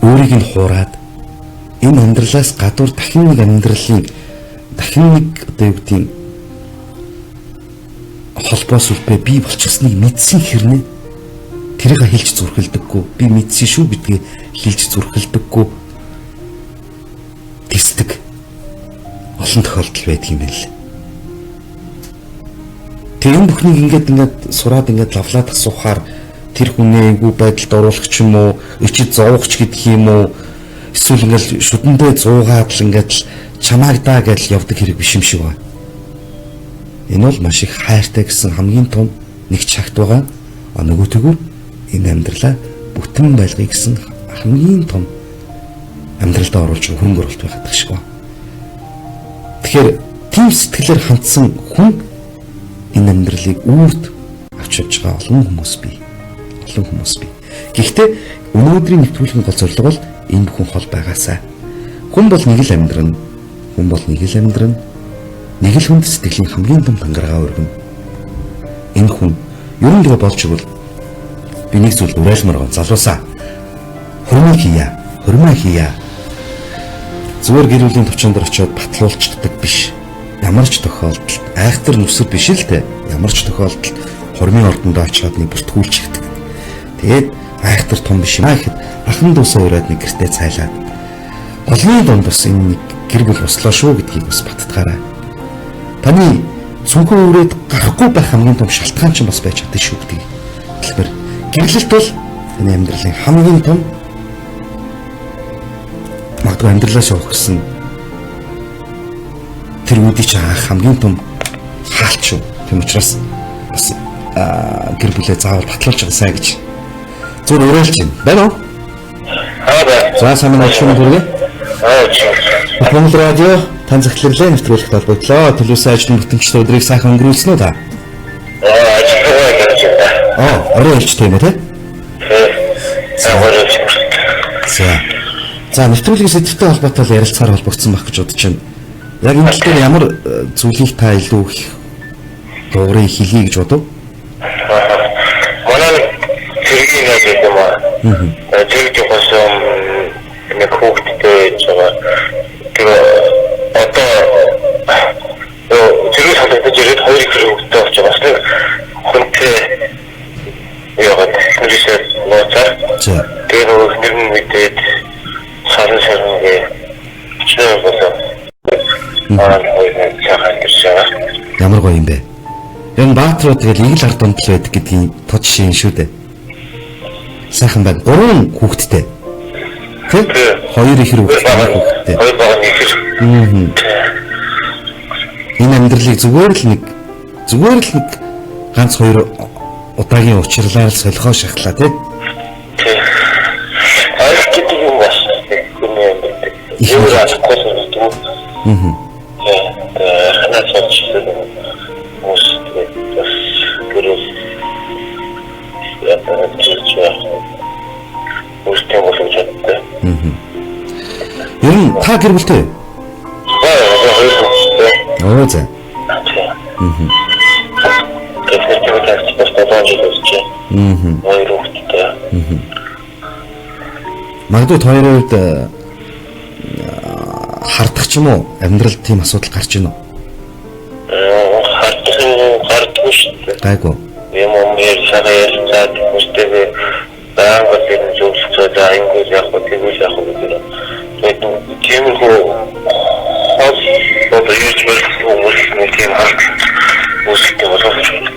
Өөрийг нь хуураад энэ амьдралаас гадуур дахин нэг амьдралын дахин нэг одоо юу гэдэг нь холбоос үлбэ би болчихсныг мэдсэн хэрнээ тэрийг хэлж зүрхэлдэггүй. Би мэдсэн шүү гэдгийг хэлж зүрхэлдэггүй. Тэсдэг олон тохиолдол байдаг юм байна л. Тэр бүхнийг ингээд сураад ингээд лавлаад асуухаар тэр хүнээ эйгүү байдалд оруулах ч юм уу, ичид зовох ч гэдэг юм уу, эсвэл ингээд шүдэндээ зуугаад л ингээд чамаагдаа гэж явдаг хэрэг биш юм шиг байна. Энэ бол маш их хайртай гэсэн хамгийн том нэг чагт байгаа. Нөгөөтэйгүр энэ амьдралаа бүтэн байлгая гэсэн хамгийн том амьдралдаа оруулж хөрөнгө оруулалт байгаад шиг байна. Тэгэхээр тийм сэтгэлээр хандсан хүн энэ амьдралыг үрд авч явж байгаа олон хүмүүс бий. Гэхдээ өнөөдрийн нэвтрүүлгийн гол зорилго бол энэ бүхэн хол байгаасаа. Хүн бол нэг л амьдран. Нэг л хүнд сэтгэлийн хамгийн том тангараа өргөн. Энэ хүн ерөн дөрөв болж игэл би нэг зүйл уриалмаар гоо залуусаа. Хурмаа хийя. Зүгээр гэр бүлийн төвчөнд очиод батлуулцдаг биш. Ямар ч тохиолдолд айхтар нүсэр биш л те. Ямар ч тохиолдолд хормын ордондоо очиод нэг бүртгүүлчихдэг. Тэгээд айхтар том биш юм аа гэхэд ахан дүүсээ ураад нэг гэртээ цайлаад. Голны донд бас энэ нэг гэр бүл бослоо шүү гэдгийг бас баттгаарай. Таны цүнхөө үрээд гарахгүй байх хамгийн том шалтгаан ч бас байж чаддаг шүү гэдгийг. Тэгэхээр гэрлэлт бол таны амьдралын хамгийн том магадгүй амьдралаас явах гэсэн тэр үдий чи хамгийн том хаалт шүү. Тийм учраас бас гэр бүлээ заавал батлуулж байгаа сайн гэж зөв уриалж байна уу? За сайн ашиг хүргэе. Монгол радио тань захирлээ нэвтрүүлэгт холбогдлоо. Төлөөсөн ажлын бүтэмжтэй өдрийг сайхан өнгөрүүлсэн үү та? Орой илч тийм үү те? За нэвтрүүлгийн сэдвтэй холбоотой ярилцахаар холбогдсон байх гэж бодож байна. Яг энэ тал дээр ямар зүйлийг та илүү их дуурай хэлье гэж бодов? Манай зэргийн яг юм аа. Зэрэг жоохон нэг хүүхдтэй жаа. Тэгээ одоо зэрэг хадгалж ирээд хоёр их хүүхдтэй болж байгаа шүү. Хүнтэй яагаад нүрисээ нууцаар. Тэгээ нэр нь мэдээд сарын гээ чигээр болоо. Ямар гоё юм бэ? Энэ Баатруу тэгэл игэл ард донд л байдаг гэдгийг тод жишээ шүү дээ. Сайхан байна. 3 хүүхэдтэй. Тэ? 2 ихэр хүүхэдтэй. 2 баг нэг ихэр. Энэ амьдралыг зүгээр л нэг ганц 2 удаагийн учирлаар солихоо шахлаа тий. Айх гэдэг юм байна. Хүний амьдрал. Юу аахгүй юм. Ер нь та гэр бүлтэй? Оо за. Магадгүй хоёрын үед хардах ч юм уу амьдралд тийм асуудал гарч ийн үү? Хардах гардгүй шүү дээ. Гайгүй. Юм уу яа Таны ярьцаад хүмүүстэйгээ байнга тийм зөвлөцөө за ингэж явах уу тэгвэл явах уу гэдэг. Тэгээд тиймэрхүү одоо юуч хүмүүс нэг тийм харж үүсгэх боломж байна.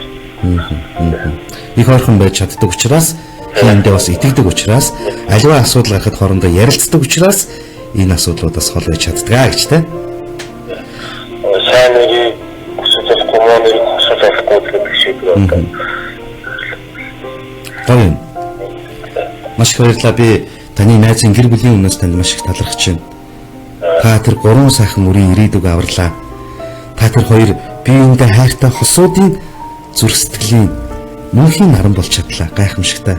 Их орхон байж чаддаг учраас эндээ бас итгэдэг учраас аливаа асуудал гарахад хоорондоо ярилцдаг учраас энэ асуудлуудаас хол байж чаддгаа гэж тэ. Сайн нэг хүсэл коммуны хүсэл гэдэг шиг байна. Гоё. Маш их баярлалаа. Би таны найзын гэр бүлийн өмнөөс танд маш их талархаж байна. Та тэр гурван сайхан үрийн ирээдүг аварлаа. Та тэр хоёр биеиндээ хайртай хосуудын зүрх сэтгэлийн мөнхийн наран болж чадлаа. Гайхамшигтай.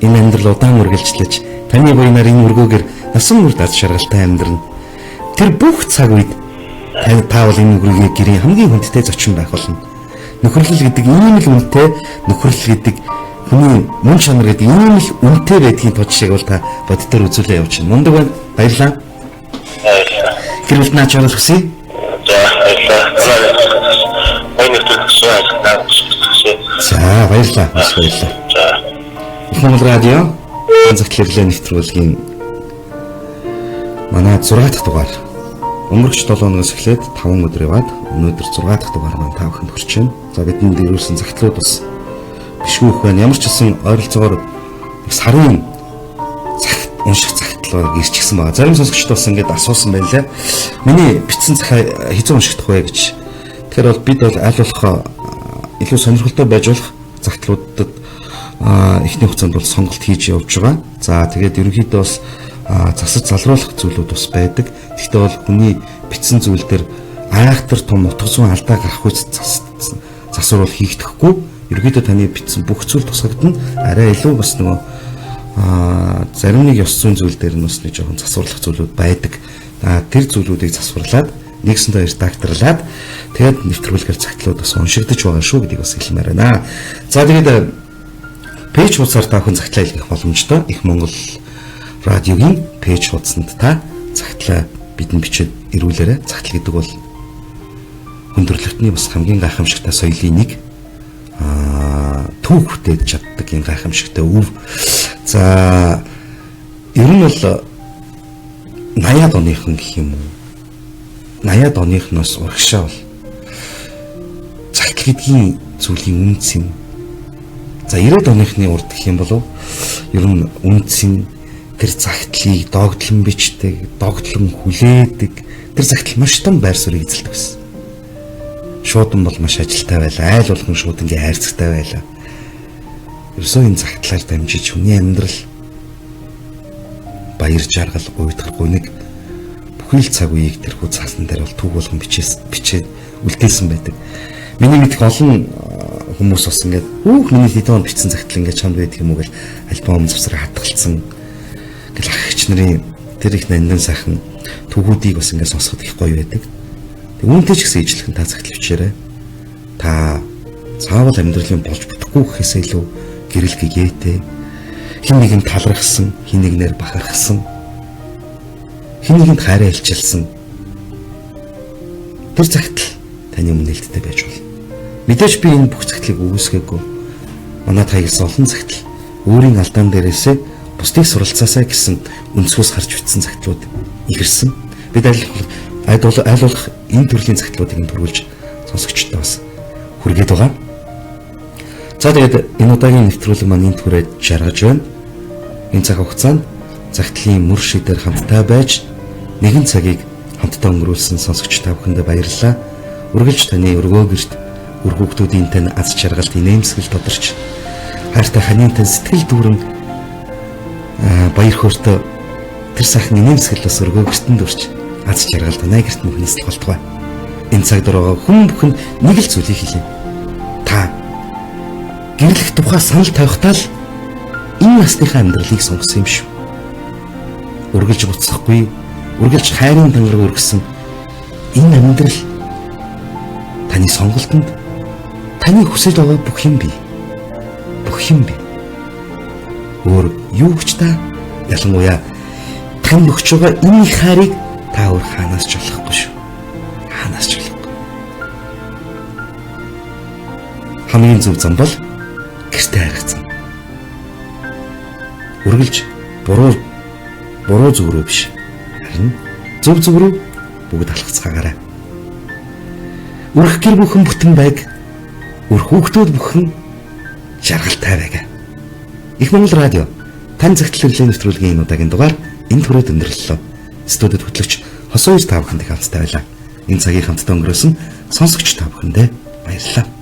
Энэ амьдрал удаан үргэлжлэж таны буян нарын өргөөгөр насан турш аз жаргалтай амьдрна. Тэр бүх цаг үед та бол энэ үргийн гэрийн хамгийн хүндтэй зочин байх болно. Нөхөрлөл гэдэг ийм л үнэтэй, нөхөрлөл гэдэг хүний мөн чанар гэдэг ийм л үнэтэй байдгийн тул шиг бол та боддоор үзүүлээ явж байна. Мундаг байна. Баярлалаа. Гэр бүл наач явах хүсье. За баярлалаа. За баярлалаа. Маш баярлалаа. Их Монгол радио Ганцхан хэвлэлийн нэвтрүүлгийн манай 6 дахь дугаар өнгөрч 7 өнөөс эхлээд 5 өдөр яваад өнөөдөр 6 дахь дугаар маань та бүхэнд хүрч байна. За бидэнд ирүүлсэн загтлууд бас бишгүйх байна. Ямар ч гэсэн ойролцоогоор сарын унших загтлыг ирчихсэн байгаа. Зарим сонсогчд бас ингээд асуусан байлаа. Миний бичсэн захаа хэзээ уншигдах вэ гэж. Тэгэхээр бол бид бол аль болох илүү сонирхолтой байж болох загтлуудад эхний хугацаанд бол сонголт хийж явж байгаа. За тэгээд ерөнхийдөө бас засаж залруулах зүйлүүд бас байдаг. Гэхдээ бол хүний бичсэн зүйл дээр айхтар том утга зүйн алдаа гарах үс засвар бол хийгдэхгүй. Ерөнхийдөө таны бичсэн бүх зүйл тусгагдана. Арай илүү бас нөгөө зарим нэг ёс зүйн зүйл дээр нь бас нэг жоохон засварлах зүйлүүд байдаг. Тэр зүйлүүдийг засварлаад нэгсэндээ редакторлаад тэгээд нэвтрүүлгээр цагтлууд бас уншигдаж байгаа шүү гэдгийг бас хэлмээр байна. За тэгээд пэйж хуудасаар та бүхэн цагтлаа илгэх боломжтой. Их Монгол радиогийн пэйж хуудсанд та цагтлаа бидэнд бичиж ирүүлээрэй. Цагтл гэдэг бол хүндрэлтний бас хамгийн гайхамшигтай соёлын нэг түүх бүтээж чаддаг юм гайхамшигтай өв. За ер нь бол 80-аад оныхон гэх юм уу? 80-ад оныхноос урагшаа бол цагтл гэдгийн зүйлийн үнц юм. За 90-ад оныхны урд гэх юм болов ер нь үнц нь тэр цагтлыг догтлон бичдэг, догтлон хүлээдэг. Тэр цагтл маш том байр суурийг эзэлдэг гэсэн. Шуудан бол маш ажилтай байлаа. Айл болгон шуудангийн хайрцагтай байлаа. Ерөөсөө энэ цагтлаар дамжиж хүний амьдрал баяр жаргал, уйдгар гуниг бүхий л цаг үеийг тэрхүү цаасан дээр бол түүх болгон бичээд үлдээсэн байдаг. Миний мэдих олон хүмүүс бас ингээд миний хэдэн он бичсэн цагтл ингээд чамд байдаг юм уу гэж альбом завсраа хатгалцсан гэл ах нарын тэр их нандин сайхан түүхүүдийг бас ингээд сонсоход их гоё байдаг. Тэг үүнтэй ч гэсэн ижлэхэн та цагтл бичээрэй. Та заавал амьдралын болж бүтэхгүй гэхээсээ илүү гэрэл гэгээтэй хин нэгэнд талархсан, хин нэгнээр бахархсан, хин нэгэнд хайраа илчилсэн тэр цагтл таны өмнөлттэй байж болно. Мэдээж би энэ бүх цагтлыг үүсгээгүй. Манай таягсан олон цагтл өөрийн алдаан дээрээсээ бусдыг суралцаасаа гэсэн өнцгөөс харж бичсэн цагтлууд ихэрсэн. Бид айлуулах энэ төрлийн цагтлуудыг төрүүлж сонсогчдод бас хүргээд байгаа. За тэгээд энэ удаагийн нэвтрүүлэг маань энд хүрээд жаргаж байна. Энэ цаг хугацаанд цагтлын мөр шидээр хамтдаа байж нэгэн цагийг хамтдаа өнгөрүүлсэн сонсогч та бүхэндээ баярлалаа. Үргэлж таны өргөөгөрт үргүүгдүүдийн тань аз жаргалт инээмсгэл тодорч хайртай ханинтай сэтгэл дүүрэн баяр хөөртөө тэр сайхан инээмсгэл бас өргөөгөртөнд үрч аз жаргал танай гэрт мөхнэс толтгой. Энэ цаг дөрөөгөө хүн бүхэн нэг л зүйлийг хэлээ. Та гэрлэх тухай санал тавихтаа л энэ насныхаа амьдралыг сонгосон юм шүү. Үргэлж буцахгүй, үргэлж хайрын тангараг өргөсөн энэ амьдрал таны сонголтонд таны хүсэж байгаа бүх юм бий. Бүх юм бий. Өөр юу ч та ялангуяа тань өгч байгаа энэ хайрыг та өөр хаанаас ч олохгүй шүү. Хаанаас ч олохгүй. Хамгийн зөв зам бол гэртээ үргэлж буруу зүг рүү биш. Харин зөв зүг рүү бүгд алхацгаагаарай. Үрх гэр бүхэн бүтэн байг. Үрх хүүхдүүд бүхэн жаргалтай байг. Их Монгол радио тань захидал хэрэглээ нэвтрүүлгийн энэ удаагийн дугаар энэ түрээд өндөрлөлөө. Студид хөтлөгч Хосоёр та бүхэнд хамттай байлаа. Энэ цагийг хамтдаа өнгөрөөсөн сонсогч та бүхэндээ баярлалаа.